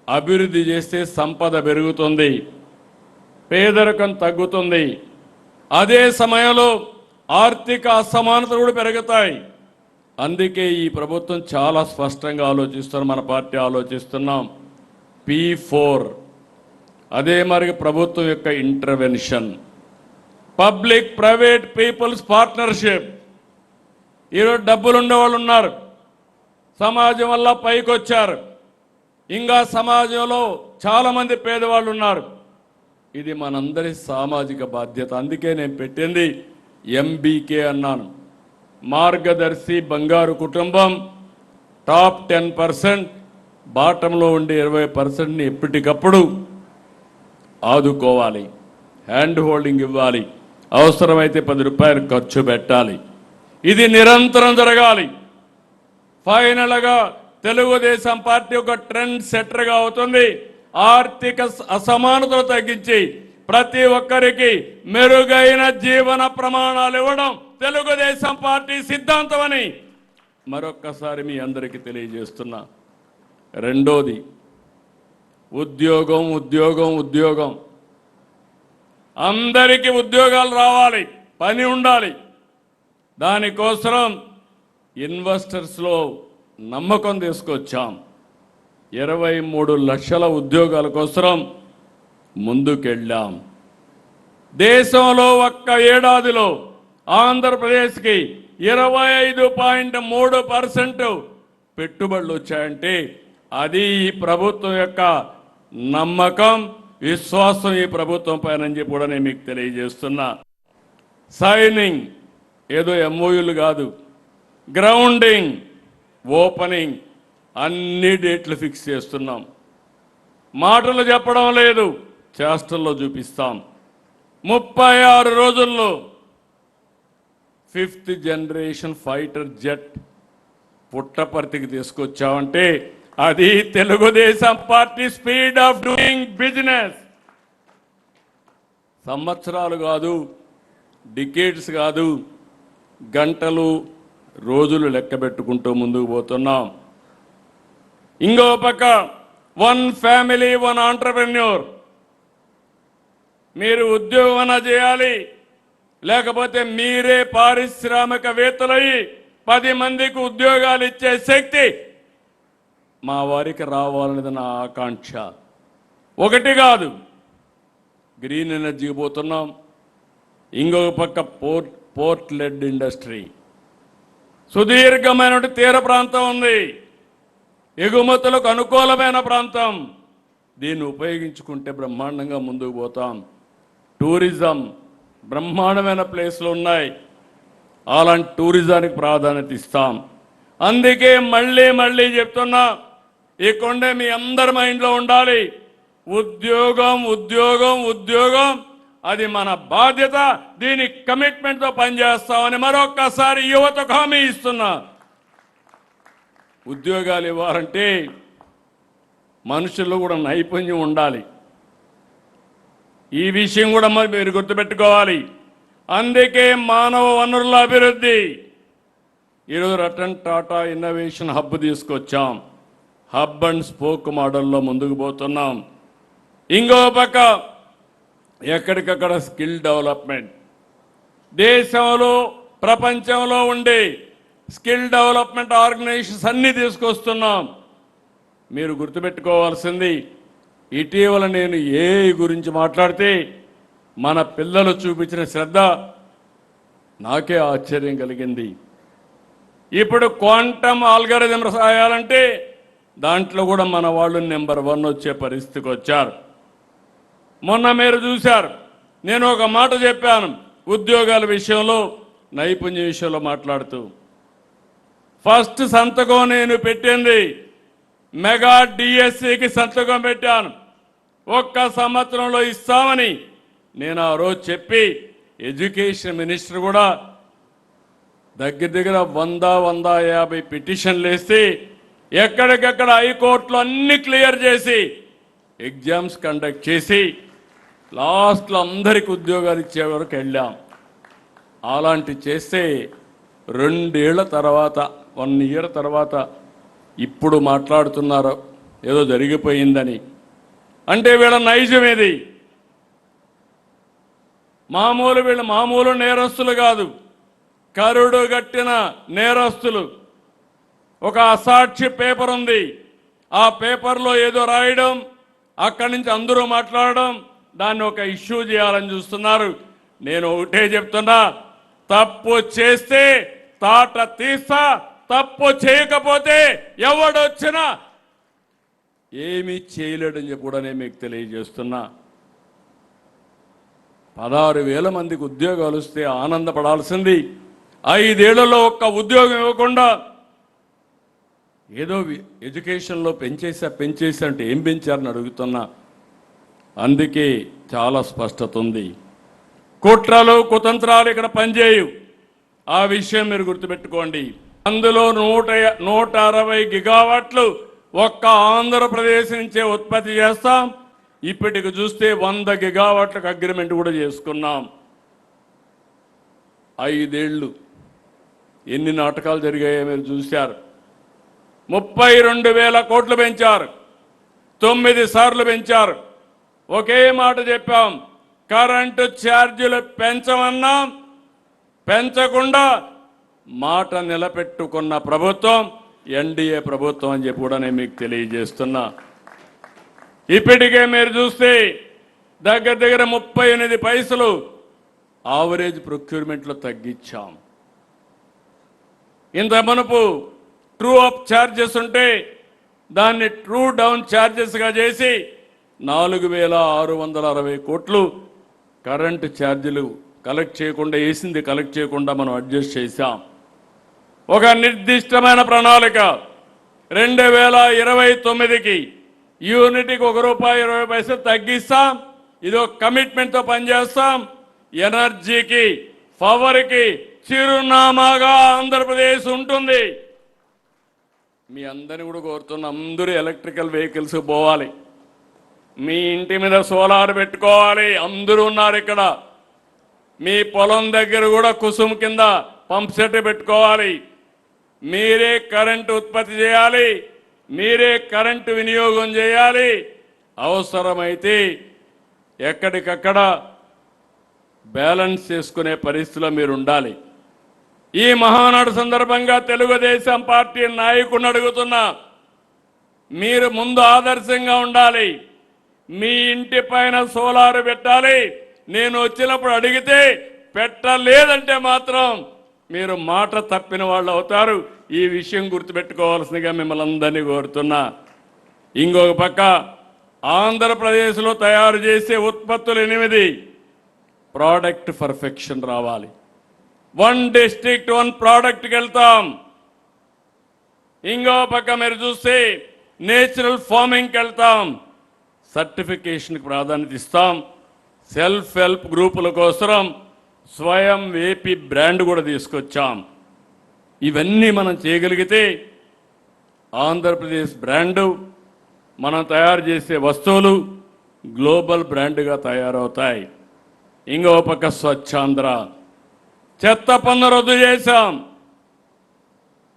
అభివృద్ధి చేస్తే సంపద పెరుగుతుంది, పేదరికం తగ్గుతుంది. అదే సమయంలో ఆర్థిక అసమానత కూడా పెరుగుతాయి. అందుకే ఈ ప్రభుత్వం చాలా స్పష్టంగా ఆలోచిస్తున్నాం, మన పార్టీ ఆలోచిస్తున్నాం. P4 అదే మరి ప్రభుత్వం యొక్క intervention, public private peoples partnership. ఈరోజు డబ్బులు ఉండేవాళ్ళు ఉన్నారు, సమాజం వల్ల పైకి వచ్చారు. ఇంకా సమాజంలో చాలామంది పేదవాళ్ళు ఉన్నారు. ఇది మనందరి సామాజిక బాధ్యత. అందుకే నేను పెట్టింది MBK అన్నాను, మార్గదర్శి బంగారు కుటుంబం. టాప్ 10%, బాటంలో ఉండే 20%ని ఎప్పటికప్పుడు ఆదుకోవాలి, హ్యాండ్ హోల్డింగ్ ఇవ్వాలి, అవసరమైతే 10 రూపాయలు ఖర్చు పెట్టాలి. ఇది నిరంతరం జరగాలి. ఫైనల్గా తెలుగుదేశం పార్టీ ఒక ట్రెండ్ సెట్టర్గా అవుతుంది. ఆర్థిక అసమానతలు తగ్గించి ప్రతి ఒక్కరికి మెరుగైన జీవన ప్రమాణాలు ఇవ్వడం తెలుగుదేశం పార్టీ సిద్ధాంతం అని మరొక్కసారి మీ అందరికీ తెలియజేస్తున్నా. రెండోది ఉద్యోగం ఉద్యోగం ఉద్యోగం. అందరికీ ఉద్యోగాలు రావాలి, పని ఉండాలి. దానికోసం ఇన్వెస్టర్స్లో నమ్మకం తీసుకొచ్చాం. 23 లక్షల ఉద్యోగాల కోసం ముందుకెళ్ళాం. దేశంలో ఒక్క ఏడాదిలో ఆంధ్రప్రదేశ్కి 25.3% పెట్టుబడులు వచ్చాయంటే అది ఈ ప్రభుత్వం యొక్క నమ్మకం, విశ్వాసం ఈ ప్రభుత్వం పైన చెప్పి కూడా నేను మీకు తెలియజేస్తున్నా. సైనింగ్ ఏదో ఎంఓయూలు కాదు, గ్రౌండింగ్, ఓపెనింగ్ అన్ని డేట్లు ఫిక్స్ చేస్తున్నాం. మాటలు చెప్పడం లేదు, చేష్టల్లో చూపిస్తాం. 36 రోజుల్లో 5th జనరేషన్ ఫైటర్ జెట్ పుట్టపర్తికి తీసుకొచ్చామంటే అది Telugu Desam party speed of doing business. సంవత్సరాలు కాదు, డికేడ్స్ కాదు, గంటలు రోజులు లెక్క పెట్టుకుంటూ ముందుకు పోతున్నాం. ఇంకో పక్క 1 ఫ్యామిలీ 1 ఆంటర్‌ప్రెన్యూర్. మీరు ఉద్యోగం చేయాలి, లేకపోతే మీరే పారిశ్రామికవేత్తలై 10 మందికి ఉద్యోగాలు ఇచ్చే శక్తి మా వారికి రావాలనేది నా ఆకాంక్ష. ఒకటి కాదు, గ్రీన్ ఎనర్జీకి పోతున్నాం. ఇంకొక పక్క పోర్ట్ లెడ్ ఇండస్ట్రీ. సుదీర్ఘమైన తీర ప్రాంతం ఉంది, ఎగుమతులకు అనుకూలమైన ప్రాంతం. దీన్ని ఉపయోగించుకుంటే బ్రహ్మాండంగా ముందుకు పోతాం. టూరిజం బ్రహ్మాండమైన ప్లేస్లు ఉన్నాయి, అలాంటి టూరిజానికి ప్రాధాన్యత ఇస్తాం. అందుకే మళ్ళీ మళ్ళీ చెప్తున్నా, ఈ కొండ మీ అందరి మైండ్లో ఉండాలి. ఉద్యోగం ఉద్యోగం ఉద్యోగం, అది మన బాధ్యత. దీని కమిట్మెంట్తో పనిచేస్తామని మరొక్కసారి యువతకు హామీ ఇస్తున్నా. ఉద్యోగాలు ఇవ్వాలంటే మనుషుల్లో కూడా నైపుణ్యం ఉండాలి. ఈ విషయం కూడా మరి మీరు గుర్తుపెట్టుకోవాలి. అందుకే మానవ వనరుల అభివృద్ధి. ఈరోజు రతన్ టాటా ఇన్నోవేషన్ హబ్ తీసుకొచ్చాం. హబ్ అండ్ స్పోక్ మోడల్లో ముందుకు పోతున్నాం. ఇంకో పక్క ఎక్కడికక్కడ స్కిల్ డెవలప్మెంట్. దేశంలో ప్రపంచంలో ఉండే స్కిల్ డెవలప్మెంట్ ఆర్గనైజేషన్స్ అన్నీ తీసుకొస్తున్నాం. మీరు గుర్తుపెట్టుకోవాల్సింది, ఇటీవల నేను ఏఐ గురించి మాట్లాడితే మన పిల్లలు చూపించిన శ్రద్ధ నాకే ఆశ్చర్యం కలిగింది. ఇప్పుడు క్వాంటమ్ ఆల్గరిథం రాయాలంటే దాంట్లో కూడా మన వాళ్ళు నెంబర్ 1 వచ్చే పరిస్థితికి వచ్చారు. మొన్న మీరు చూశారు, నేను ఒక మాట చెప్పాను ఉద్యోగాల విషయంలో, నైపుణ్య విషయంలో మాట్లాడుతూ. ఫస్ట్ సంతకం నేను పెట్టింది మెగా డిఎస్సికి సంతకం పెట్టాను. 1 సంవత్సరంలో ఇస్తామని నేను ఆ రోజు చెప్పి, ఎడ్యుకేషన్ మినిస్టర్ కూడా దగ్గర 100-150 పిటిషన్లు వేసి ఎక్కడికెక్కడ హైకోర్టులో అన్ని క్లియర్ చేసి ఎగ్జామ్స్ కండక్ట్ చేసి లాస్ట్లో అందరికి ఉద్యోగాలు ఇచ్చే వరకు వెళ్ళాం. అలాంటి చేస్తే 2 ఏళ్ల తర్వాత 1 ఇయర్ తర్వాత ఇప్పుడు మాట్లాడుతున్నారు ఏదో జరిగిపోయిందని. అంటే వీళ్ళ నైజం ఏది? వీళ్ళు మామూలు నేరస్తులు కాదు, కరుడు గట్టిన నేరస్తులు. ఒక అసాక్షి పేపర్ ఉంది, ఆ పేపర్లో ఏదో రాయడం, అక్కడి నుంచి అందరూ మాట్లాడడం, దాన్ని ఒక ఇష్యూ చేయాలని చూస్తున్నారు. నేను ఒకటే చెప్తున్నా, తప్పు చేస్తే తాట తీస్తా, తప్పు చేయకపోతే ఎవడొచ్చినా ఏమీ చేయలేడని చెప్పి కూడా నేను మీకు తెలియజేస్తున్నా. 16,000 మందికి ఉద్యోగాలు వస్తే ఆనందపడాల్సింది 5 ఏళ్లలో ఒక్క ఉద్యోగం ఇవ్వకుండా ఏదో ఎడ్యుకేషన్లో పెంచేసా అంటే ఏం పెంచారని అడుగుతున్నా. అందుకే చాలా స్పష్టత ఉంది. కుట్రలు కుతంత్రాలు ఇక్కడ పనిచేయు. ఆ విషయం మీరు గుర్తుపెట్టుకోండి. అందులో 160 గిగావాట్లు ఒక్క ఆంధ్రప్రదేశ్ నుంచే ఉత్పత్తి చేస్తాం. ఇప్పటికి చూస్తే 100 గిగావాట్లకు అగ్రిమెంట్ కూడా చేసుకున్నాం. 5 ఏళ్ళు ఎన్ని నాటకాలు జరిగాయో మీరు చూశారు. 32,000 కోట్లు పెంచారు, 9 సార్లు పెంచారు. ఒకే మాట చెప్పాం, కరెంటు ఛార్జీలు పెంచమన్నాం, పెంచకుండా మాట నిలబెట్టుకున్న ప్రభుత్వం ఎన్డీఏ ప్రభుత్వం అని చెప్పి కూడా నేను మీకు తెలియజేస్తున్నా. ఇప్పటికే మీరు చూస్తే దగ్గర దగ్గర 38 పైసలు ఆవరేజ్ ప్రొక్యూర్మెంట్లో తగ్గించాం. ఇంత మునుపు ట్రూ అప్ ఛార్జెస్ ఉంటే దాన్ని ట్రూ డౌన్ ఛార్జెస్గా చేసి 4,660 కోట్లు కరెంటు ఛార్జీలు కలెక్ట్ చేయకుండా మనం అడ్జస్ట్ చేశాం. ఒక నిర్దిష్టమైన ప్రణాళిక 2029కి యూనిట్కి ₹1.20 తగ్గిస్తాం. ఇదో కమిట్మెంట్తో పనిచేస్తాం. ఎనర్జీకి, పవర్కి చిరునామాగా ఆంధ్రప్రదేశ్ ఉంటుంది. మీ అందరిని కూడా కోరుతున్న, అందరూ ఎలక్ట్రికల్ వెహికల్స్ పోవాలి. మీ ఇంటి మీద సోలార్ పెట్టుకోవాలి. అందరూ ఉన్నారు ఇక్కడ. మీ పొలం దగ్గర కూడా కుసుమ్ కింద పంప్ సెట్ పెట్టుకోవాలి. మీరే కరెంటు ఉత్పత్తి చేయాలి, మీరే కరెంటు వినియోగం చేయాలి. అవసరమైతే ఎక్కడికక్కడ బ్యాలెన్స్ చేసుకునే పరిస్థితిలో మీరు ఉండాలి. ఈ మహానాడు సందర్భంగా తెలుగుదేశం పార్టీ నాయకుడిని అడుగుతున్నా, మీరు ముందు ఆదర్శంగా ఉండాలి. మీ ఇంటి పైన సోలార్ పెట్టాలి. నేను వచ్చినప్పుడు అడిగితే పెట్టలేదంటే మాత్రం మీరు మాట తప్పిన వాళ్ళు అవుతారు. ఈ విషయం గుర్తుపెట్టుకోవాల్సిందిగా మిమ్మల్ని అందరినీ కోరుతున్నా. ఇంకొక పక్క ఆంధ్రప్రదేశ్లో తయారు చేసే ఉత్పత్తులు 8 ప్రోడక్ట్ పర్ఫెక్షన్ రావాలి. 1 డిస్ట్రిక్ట్ 1 ప్రోడక్ట్కి వెళ్తాం. ఇంకో పక్క మీరు చూస్తే నేచురల్ ఫార్మింగ్కి వెళ్తాం. సర్టిఫికేషన్కి ప్రాధాన్యత ఇస్తాం. సెల్ఫ్ హెల్ప్ గ్రూపుల కోసం స్వయం ఏపీ బ్రాండ్ కూడా తీసుకొచ్చాం. ఇవన్నీ మనం చేయగలిగితే ఆంధ్రప్రదేశ్ బ్రాండు, మనం తయారు చేసే వస్తువులు గ్లోబల్ బ్రాండ్గా తయారవుతాయి. ఇంకో పక్క స్వచ్ఛాంధ్ర, చెత్త పన్ను రద్దు చేశాం.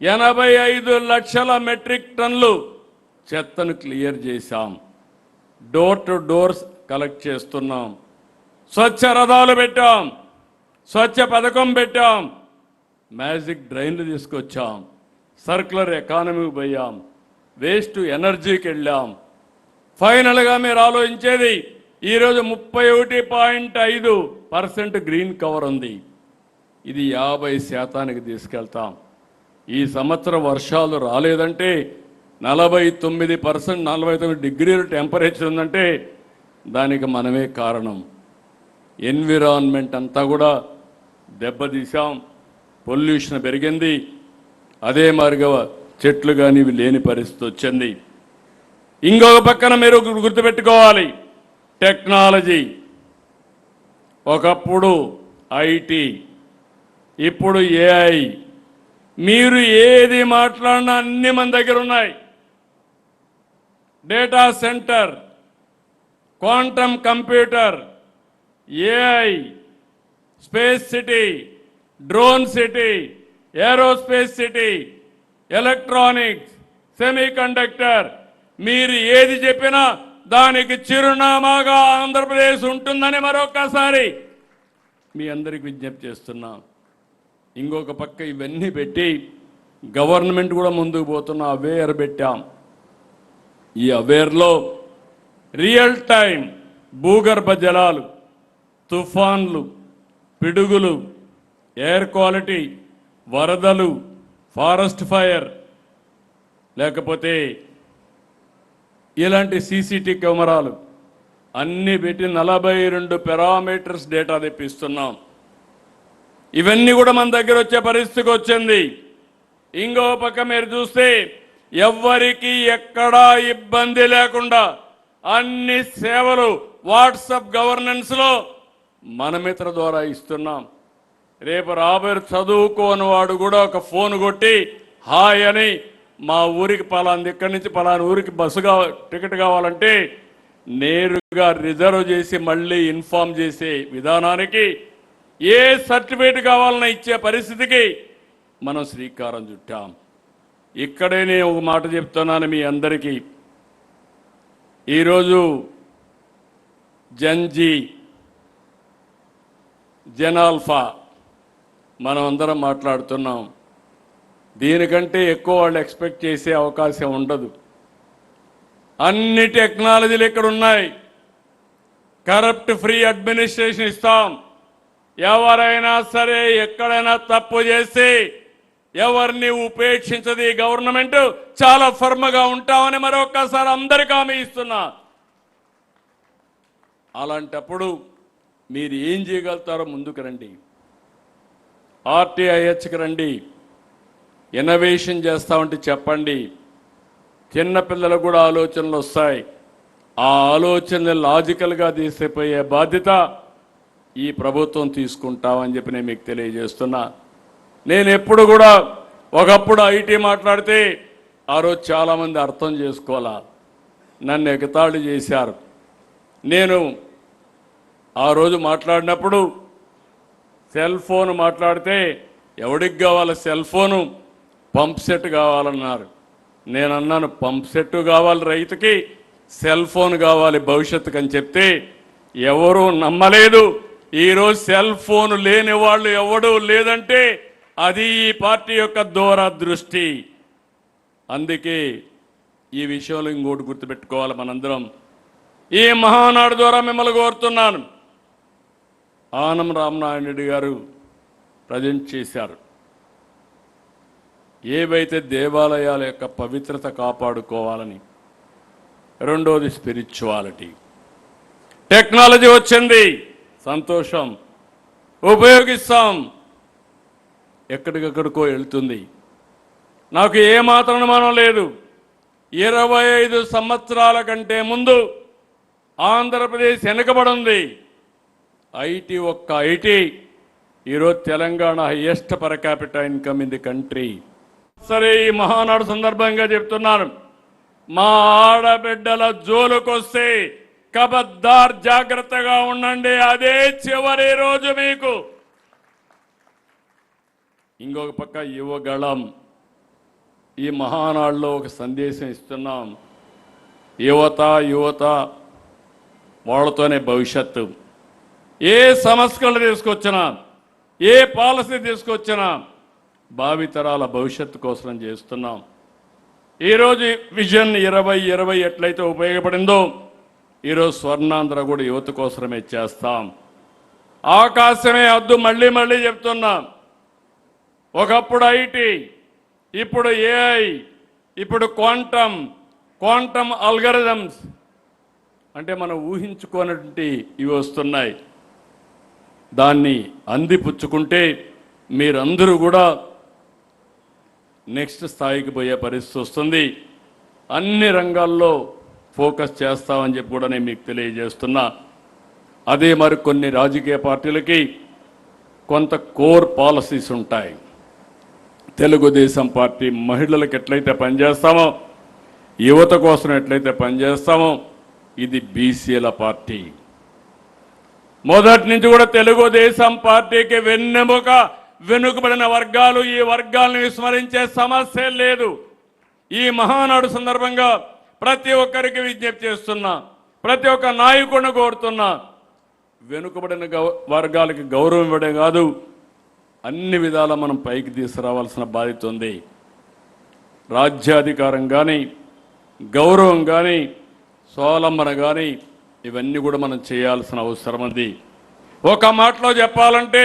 85 లక్షల మెట్రిక్ టన్నులు చెత్తను క్లియర్ చేశాం. డోర్ టు డోర్స్ కలెక్ట్ చేస్తున్నాం. స్వచ్ఛ రథాలు పెట్టాం, స్వచ్ఛ పథకం పెట్టాం, మ్యాజిక్ డ్రైన్లు తీసుకొచ్చాం, సర్క్యులర్ ఎకానమీకి పోయాం, వేస్ట్ ఎనర్జీకి వెళ్ళాం. ఫైనల్గా మీరు ఆలోచించేది, ఈరోజు 31.5% గ్రీన్ కవర్ ఉంది. ఇది 50% తీసుకెళ్తాం. ఈ సంవత్సరం వర్షాలు రాలేదంటే 49%, 49 డిగ్రీలు టెంపరేచర్ ఉందంటే దానికి మనమే కారణం. ఎన్విరాన్మెంట్ అంతా కూడా దెబ్బతీసాం, పొల్యూషన్ పెరిగింది. అదే మాదిరిగా చెట్లు కానీ ఇవి లేని పరిస్థితి వచ్చింది. ఇంకొక పక్కన మీరు గుర్తుపెట్టుకోవాలి, టెక్నాలజీ. ఒకప్పుడు ఐటీ, ఇప్పుడు ఏఐ. మీరు ఏది మాట్లాడినా అన్ని మన దగ్గర ఉన్నాయి. Data centre, quantum computer, AI, space city, drone city, aerospace city, electronics, semi conductor. మీరు ఏది చెప్పినా దానికి చిరునామాగా ఆంధ్రప్రదేశ్ ఉంటుందని మరొకసారి మీ అందరికి విజ్ఞప్తి చేస్తున్నాం. ఇంకొక పక్క ఇవన్నీ పెట్టి గవర్నమెంట్ కూడా ముందుకు పోతున్న అవేర్ పెట్టాం. ఈ అవేర్లో రియల్ టైం భూగర్భ జలాలు, తుఫాన్లు, పిడుగులు, ఎయిర్ క్వాలిటీ, వరదలు, ఫారెస్ట్ ఫైర్, లేకపోతే ఇలాంటి సీసీటీ కెమెరాలు అన్నీ పెట్టి 42 పారామీటర్స్ డేటా తెప్పిస్తున్నాం. ఇవన్నీ కూడా మన దగ్గర వచ్చే పరిస్థితికి వచ్చింది. ఇంకో పక్క మీరు చూస్తే ఎవ్వరికి ఎక్కడా ఇబ్బంది లేకుండా అన్ని సేవలు వాట్సాప్ గవర్నెన్స్ లో మన మిత్ర ద్వారా ఇస్తున్నాం. రేపు రాబోయే చదువుకోని వాడు కూడా ఒక ఫోన్ కొట్టి హాయ్ అని మా ఊరికి పలాంది ఇక్కడి నుంచి పలానా ఊరికి బస్సుగా టికెట్ కావాలంటే నేరుగా రిజర్వ్ చేసి మళ్ళీ ఇన్ఫార్మ్ చేసే విధానానికి ఏ సర్టిఫికేట్ కావాలన్నా ఇచ్చే పరిస్థితికి మనం శ్రీకారం చుట్టాం. ఇక్కడే నేను ఒక మాట చెప్తున్నాను మీ అందరికీ. ఈరోజు జన్జీ జనాల్ఫా మనం అందరం మాట్లాడుతున్నాం. దీనికంటే ఎక్కువ వాళ్ళు ఎక్స్పెక్ట్ చేసే అవకాశం ఉండదు. అన్ని టెక్నాలజీలు ఇక్కడ ఉన్నాయి. కరప్ట్ ఫ్రీ అడ్మినిస్ట్రేషన్ ఇస్తాం. ఎవరైనా సరే ఎక్కడైనా తప్పు చేసి ఎవరిని ఉపేక్షించదు ఈ గవర్నమెంట్. చాలా ఫర్మ్గా ఉంటామని మరొక్కసారి అందరికీ హామీ ఇస్తున్నా. అలాంటప్పుడు మీరు ఏం చేయగలుగుతారో ముందుకు రండి. ఆర్టీఐహెచ్కి రండి. ఇన్నోవేషన్ చేస్తామంటే చెప్పండి. చిన్నపిల్లలకు కూడా ఆలోచనలు వస్తాయి. ఆ ఆలోచనలు లాజికల్గా తీసిపోయే బాధ్యత ఈ ప్రభుత్వం తీసుకుంటామని చెప్పి నేను మీకు తెలియజేస్తున్నా. నేను ఎప్పుడు కూడా ఒకప్పుడు ఐటీ మాట్లాడితే ఆ రోజు చాలామంది అర్థం చేసుకోవాలా, నన్ను ఎగతాళి చేశారు. నేను ఆ రోజు మాట్లాడినప్పుడు సెల్ ఫోన్ మాట్లాడితే ఎవడికి కావాలి సెల్ ఫోను, పంప్ సెట్ కావాలన్నారు. నేను అన్నాను పంప్ సెట్ కావాలి రైతుకి, సెల్ ఫోన్ కావాలి భవిష్యత్తుకు అని చెప్తే ఎవరూ నమ్మలేదు. ఈరోజు సెల్ ఫోన్ లేని వాళ్ళు ఎవడూ లేదంటే అది ఈ పార్టీ యొక్క దూరదృష్టి. అందుకే ఈ విషయంలో ఇంకోటి గుర్తుపెట్టుకోవాలి మనందరం. ఈ మహానాడు ద్వారా మిమ్మల్ని కోరుతున్నాను. ఆనం రామనారాయణ రెడ్డి గారు ప్రజెంట్ చేశారు. ఏవైతే దేవాలయాల యొక్క పవిత్రత కాపాడుకోవాలని, రెండోది స్పిరిచువాలిటీ. టెక్నాలజీ వచ్చింది, సంతోషం, ఉపయోగిస్తాం. ఎక్కడికక్కడికో వెళ్తుంది. నాకు ఏమాత్రం అనుమానం లేదు. 25 సంవత్సరాల కంటే ముందు ఆంధ్రప్రదేశ్ వెనుకబడింది. ఐటీ ఈరోజు Telangana highest per capital income in the country. సరే, ఈ మహానాడు సందర్భంగా చెప్తున్నాను, మా ఆడబిడ్డల జోలుకొస్తే కబద్దార్ జాగ్రత్తగా ఉండండి. అదే చివరి రోజు మీకు. ఇంకొక పక్క యువగళం. ఈ మహానాడులో ఒక సందేశం ఇస్తున్నాం. యువత వాళ్ళతోనే భవిష్యత్తు. ఏ సంస్కరణలు తీసుకొచ్చినా, ఏ పాలసీ తీసుకొచ్చినా భావితరాల భవిష్యత్తు కోసం చేస్తున్నాం. ఈరోజు విజన్ 2020 ఎట్లయితే ఉపయోగపడిందో ఈరోజు స్వర్ణాంధ్ర కూడా యువత కోసమే చేస్తాం. ఆకాశమే హద్దు. మళ్ళీ చెప్తున్నా. ఒకప్పుడు ఐటీ, ఇప్పుడు ఏఐ, ఇప్పుడు క్వాంటమ్ అల్గరిథమ్స్ అంటే మనం ఊహించుకోనటువంటి ఇవి వస్తున్నాయి. దాన్ని అందిపుచ్చుకుంటే మీరందరూ కూడా నెక్స్ట్ స్థాయికి పోయే పరిస్థితి వస్తుంది. అన్ని రంగాల్లో ఫోకస్ చేస్తామని చెప్పి కూడా నేను మీకు తెలియజేస్తున్నా. అదే మరి కొన్ని రాజకీయ పార్టీలకి కొంత కోర్ పాలసీస్ ఉంటాయి. తెలుగుదేశం పార్టీ మహిళలకు ఎట్లయితే పనిచేస్తామో, యువత కోసం ఎట్లయితే పనిచేస్తామో, ఇది బీసీల పార్టీ. మొదటి నుంచి కూడా తెలుగుదేశం పార్టీకి వెన్నెముక వెనుకబడిన వర్గాలు. ఈ వర్గాలను విస్మరించే సమస్య లేదు. ఈ మహానాడు సందర్భంగా ప్రతి ఒక్కరికి విజ్ఞప్తి చేస్తున్నా, ప్రతి ఒక్క నాయకుడిని కోరుతున్నా, వెనుకబడిన వర్గాలకి గౌరవం ఇవ్వడం కాదు, అన్ని విధాలా మనం పైకి తీసుకురావాల్సిన బాధ్యత ఉంది. రాజ్యాధికారం కానీ, గౌరవం కానీ, స్వావలంబన కానీ ఇవన్నీ కూడా మనం చేయాల్సిన అవసరం ఉంది. ఒక మాటలో చెప్పాలంటే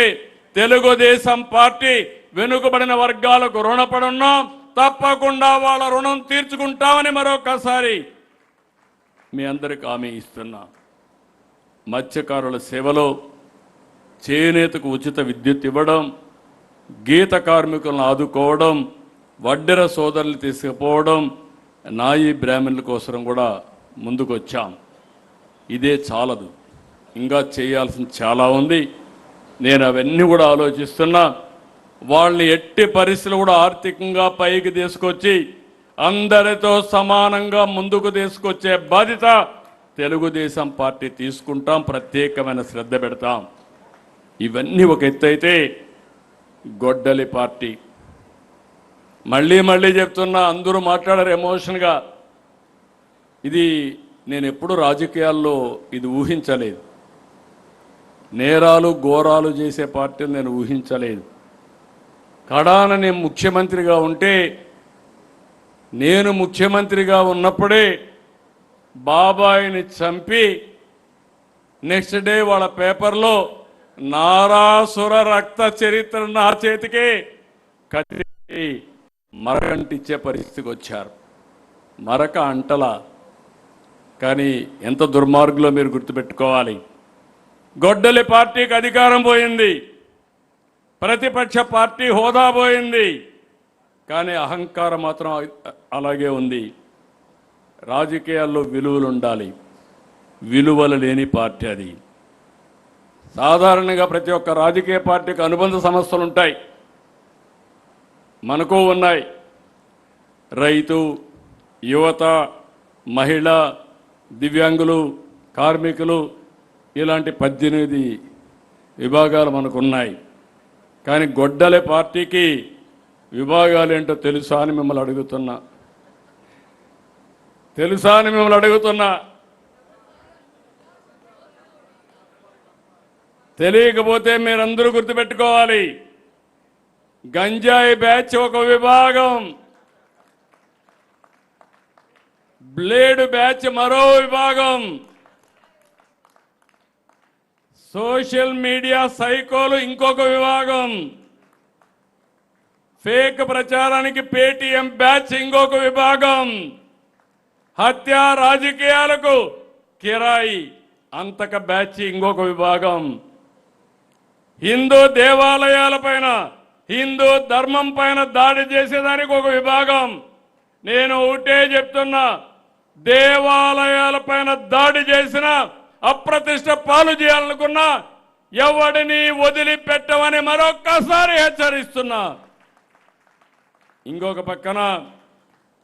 తెలుగుదేశం పార్టీ వెనుకబడిన వర్గాలకు రుణపడి ఉన్నాం. తప్పకుండా వాళ్ళ రుణం తీర్చుకుంటామని మరొకసారి మీ అందరికి హామీ ఇస్తున్నా. మత్స్యకారుల సేవలో చేనేతకు ఉచిత విద్యుత్ ఇవ్వడం, గీత కార్మికులను ఆదుకోవడం, వడ్డెర సోదరులు తీసుకుపోవడం, నాయి బ్రాహ్మణుల కోసం కూడా ముందుకు వచ్చాం. ఇదే చాలదు, ఇంకా చేయాల్సింది చాలా ఉంది. నేను అవన్నీ కూడా ఆలోచిస్తున్నా. వాళ్ళని ఎట్టి పరిస్థితులు కూడా ఆర్థికంగా పైకి తీసుకొచ్చి అందరితో సమానంగా ముందుకు తీసుకొచ్చే బాధ్యత తెలుగుదేశం పార్టీ తీసుకుంటాం. ప్రత్యేకమైన శ్రద్ధ పెడతాం. ఇవన్నీ ఒక ఎత్తు అయితే, గొడ్డలి పార్టీ మళ్ళీ చెప్తున్నా, అందరూ మాట్లాడారు ఎమోషన్గా. ఇది నేను ఎప్పుడు రాజకీయాల్లో ఇది ఊహించలేదు. నేరాలు ఘోరాలు చేసే పార్టీని నేను ఊహించలేదు. కడాన నేను ముఖ్యమంత్రిగా ఉంటే, నేను ముఖ్యమంత్రిగా ఉన్నప్పుడే బాబాయిని చంపి నెక్స్ట్ డే వాళ్ళ పేపర్లో నారాసుర రక్త చరిత్ర నా చేతికే కత్తి మరకంటిచ్చే పరిస్థితికి వచ్చారు. మరక అంటలా, కానీ ఎంత దుర్మార్గులో మీరు గుర్తుపెట్టుకోవాలి. గొడ్డలి పార్టీకి అధికారం పోయింది, ప్రతిపక్ష పార్టీ హోదా పోయింది, కానీ అహంకారం మాత్రం అలాగే ఉంది. రాజకీయాల్లో విలువలు ఉండాలి, విలువలు లేని పార్టీ అది. సాధారణంగా ప్రతి ఒక్క రాజకీయ పార్టీకి అనుబంధ సమస్యలు ఉంటాయి, మనకు ఉన్నాయి. రైతు, యువత, మహిళ, దివ్యాంగులు, కార్మికులు, ఇలాంటి 18 విభాగాలు మనకున్నాయి. కానీ గొడ్డలి పార్టీకి విభాగాలు ఏంటో తెలుసా అని మిమ్మల్ని అడుగుతున్నా. తెలియకపోతే మీరందరూ గుర్తుపెట్టుకోవాలి. గంజాయి బ్యాచ్ ఒక విభాగం, బ్లేడ్ బ్యాచ్ మరో విభాగం, సోషల్ మీడియా సైకోలు ఇంకొక విభాగం, ఫేక్ ప్రచారానికి పేటీఎం బ్యాచ్ ఇంకొక విభాగం, హత్య రాజకీయాలకు కిరాయి అంతక బ్యాచ్ ఇంకొక విభాగం, హిందూ దేవాలయాలపైన, హిందూ ధర్మం పైన దాడి చేసేదానికి ఒక విభాగం. నేను ఒకటే చెప్తున్నా, దేవాలయాలపైన దాడి చేసిన, అప్రతిష్ట పాలు చేయాలనుకున్నా ఎవడిని వదిలిపెట్టమని మరొక్కసారి హెచ్చరిస్తున్నా. ఇంకొక పక్కన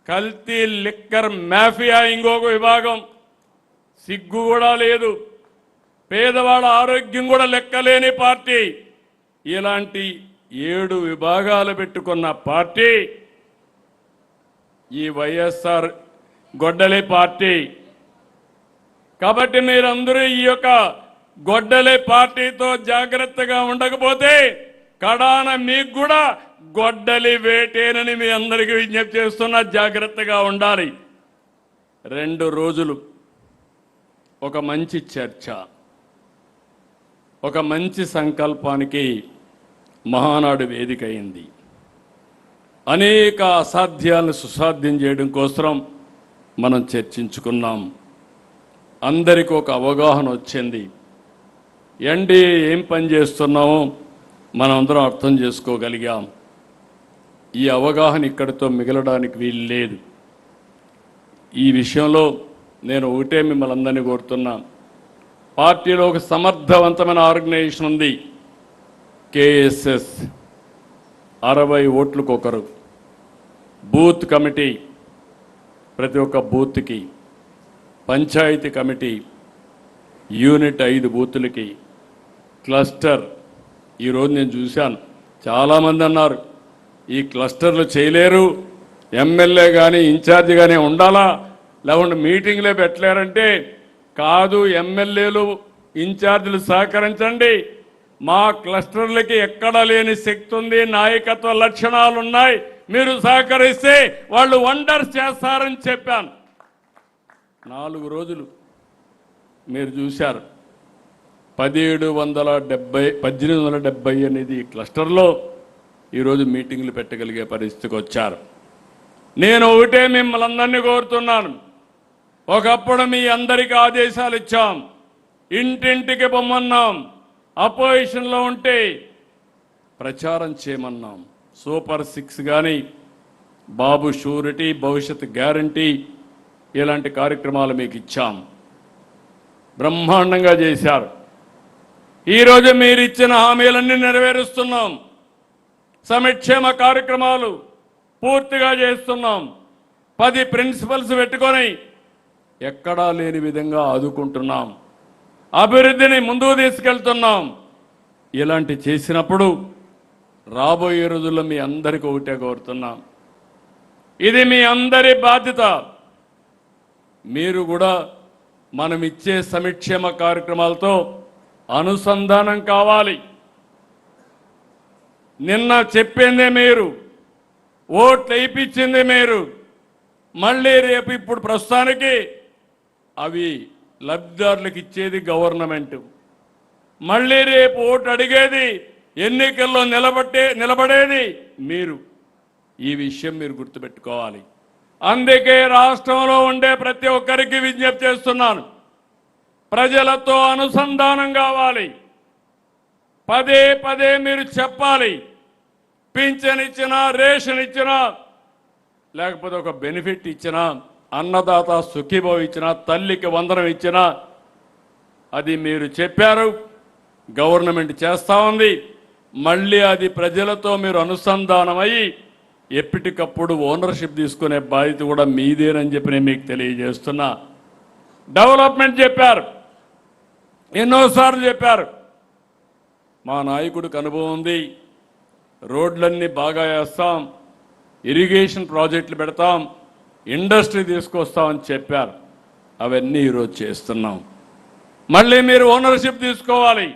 కల్తీ లిక్కర్ మాఫియా ఇంకొక విభాగం. సిగ్గు కూడా లేదు, పేదవాళ్ళ ఆరోగ్యం కూడా లెక్కలేని పార్టీ. ఇలాంటి 7 విభాగాలు పెట్టుకున్న పార్టీ ఈ వైఎస్ఆర్ గొడ్డలి పార్టీ. కాబట్టి మీరందరూ ఈ యొక్క గొడ్డలి పార్టీతో జాగ్రత్తగా ఉండకపోతే కడాన మీకు కూడా గొడ్డలి వేటేనని మీ అందరికీ విజ్ఞప్తి చేస్తున్నా. జాగ్రత్తగా ఉండాలి. 2 రోజులు ఒక మంచి చర్చ, ఒక మంచి సంకల్పానికి మహానాడు వేదిక అయింది. అనేక అసాధ్యాలను సుసాధ్యం చేయడం కోసం మనం చర్చించుకున్నాం. అందరికీ ఒక అవగాహన వచ్చింది. ఎన్డీఏ ఏం పని చేస్తున్నామో మనం అందరం అర్థం చేసుకోగలిగాం. ఈ అవగాహన ఇక్కడితో మిగలడానికి వీలు లేదు. ఈ విషయంలో నేను ఒకటే మిమ్మల్ని అందరినీ కోరుతున్నా. పార్టీలో ఒక సమర్థవంతమైన ఆర్గనైజేషన్ ఉంది, కేఎస్ఎస్. 60 ఓట్లకు ఒకరు, బూత్ కమిటీ ప్రతి ఒక్క బూత్కి, పంచాయతీ కమిటీ, యూనిట్ 5 బూతులకి, క్లస్టర్. ఈరోజు నేను చూశాను, చాలామంది అన్నారు ఈ క్లస్టర్లు చేయలేరు, ఎమ్మెల్యే కానీ ఇన్ఛార్జి కానీ ఉండాలా, లేకుంటే మీటింగ్లే పెట్టలేరంటే, కాదు, ఎమ్మెల్యేలు ఇన్ఛార్జీలు సహకరించండి. మా క్లస్టర్లకి ఎక్కడా లేని శక్తి ఉంది, నాయకత్వ లక్షణాలు ఉన్నాయి, మీరు సహకరిస్తే వాళ్ళు వండర్స్ చేస్తారని చెప్పాను. 4 రోజులు మీరు చూశారు. 1870 అనేది క్లస్టర్లో ఈరోజు మీటింగ్లు పెట్టగలిగే పరిస్థితికి వచ్చారు. నేను ఒకటే మిమ్మల్ని అందరినీ కోరుతున్నాను. ఒకప్పుడు మీ అందరికీ ఆదేశాలు ఇచ్చాం, ఇంటింటికి పొమ్మన్నాం, అపోజిషన్లో ఉంటే ప్రచారం చేయమన్నాం. సూపర్ 6 కానీ, బాబు షూరిటీ, భవిష్యత్ గ్యారంటీ ఇలాంటి కార్యక్రమాలు మీకు ఇచ్చాం. బ్రహ్మాండంగా చేశారు. ఈరోజు మీరు ఇచ్చిన హామీలన్నీ నెరవేరుస్తున్నాం. సంక్షేమ కార్యక్రమాలు పూర్తిగా చేస్తున్నాం. 10 ప్రిన్సిపల్స్ పెట్టుకొని ఎక్కడా లేని విధంగా ఆదుకుంటున్నాం. అభివృద్ధిని ముందుకు తీసుకెళ్తున్నాం. ఇలాంటి చేసినప్పుడు రాబోయే రోజుల్లో మీ అందరికీ ఒకటే కోరుతున్నాం, ఇది మీ అందరి బాధ్యత. మీరు కూడా మనం ఇచ్చే సంక్షేమ కార్యక్రమాలతో అనుసంధానం కావాలి. నిన్న చెప్పిందే మీరు, ఓట్లు వేయించింది మీరు, మళ్ళీ రేపు ఇప్పుడు ప్రస్తుతానికి అవి లబ్ధిదారులకు ఇచ్చేది గవర్నమెంట్, మళ్ళీ రేపు ఓటు అడిగేది, ఎన్నికల్లో నిలబడేది మీరు. ఈ విషయం మీరు గుర్తుపెట్టుకోవాలి. అందుకే రాష్ట్రంలో ఉండే ప్రతి ఒక్కరికి విజ్ఞప్తి చేస్తున్నాను, ప్రజలతో అనుసంధానం కావాలి. పదే పదే మీరు చెప్పాలి. పింఛన్ ఇచ్చినా, రేషన్ ఇచ్చినా, లేకపోతే ఒక బెనిఫిట్ ఇచ్చినా, అన్నదాత సుఖీభావ ఇచ్చినా, తల్లికి వందనం ఇచ్చినా, అది మీరు చెప్పారు, గవర్నమెంట్ చేస్తూ ఉంది. మళ్ళీ అది ప్రజలతో మీరు అనుసంధానమయ్యి ఎప్పటికప్పుడు ఓనర్షిప్ తీసుకునే బాధ్యత కూడా మీదేనని చెప్పి నేను మీకు తెలియజేస్తున్నా. డెవలప్మెంట్ చెప్పారు, ఎన్నోసార్లు చెప్పారు. మా నాయకుడికి అనుభవం ఉంది. రోడ్లన్నీ బాగా వేస్తాం, ఇరిగేషన్ ప్రాజెక్టులు పెడతాం, ఇండస్ట్రీ తీసుకొస్తామని చెప్పారు. అవన్నీ ఈరోజు చేస్తున్నాం. మళ్ళీ మీరు ఓనర్షిప్ తీసుకోవాలి.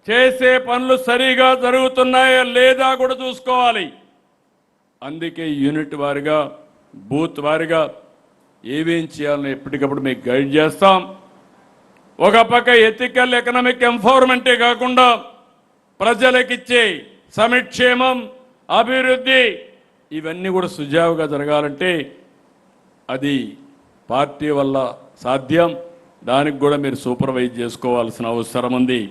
చేసే పనులు సరిగా జరుగుతున్నాయా లేదా కూడా చూసుకోవాలి. అందుకే యూనిట్ వారిగా, బూత్ వారిగా ఏమేం చేయాలని ఎప్పటికప్పుడు మీకు గైడ్ చేస్తాం. ఒక పక్క ఎథికల్ ఎకనామిక్ ఎంపవర్మెంటే కాకుండా ప్రజలకిచ్చే సంక్షేమం, అభివృద్ధి ఇవన్నీ కూడా సుజావుగా జరగాలంటే అది పార్టీ వల్ల సాధ్యం. దానికి కూడా మీరు సూపర్వైజ్ చేసుకోవాల్సిన అవసరం ఉంది.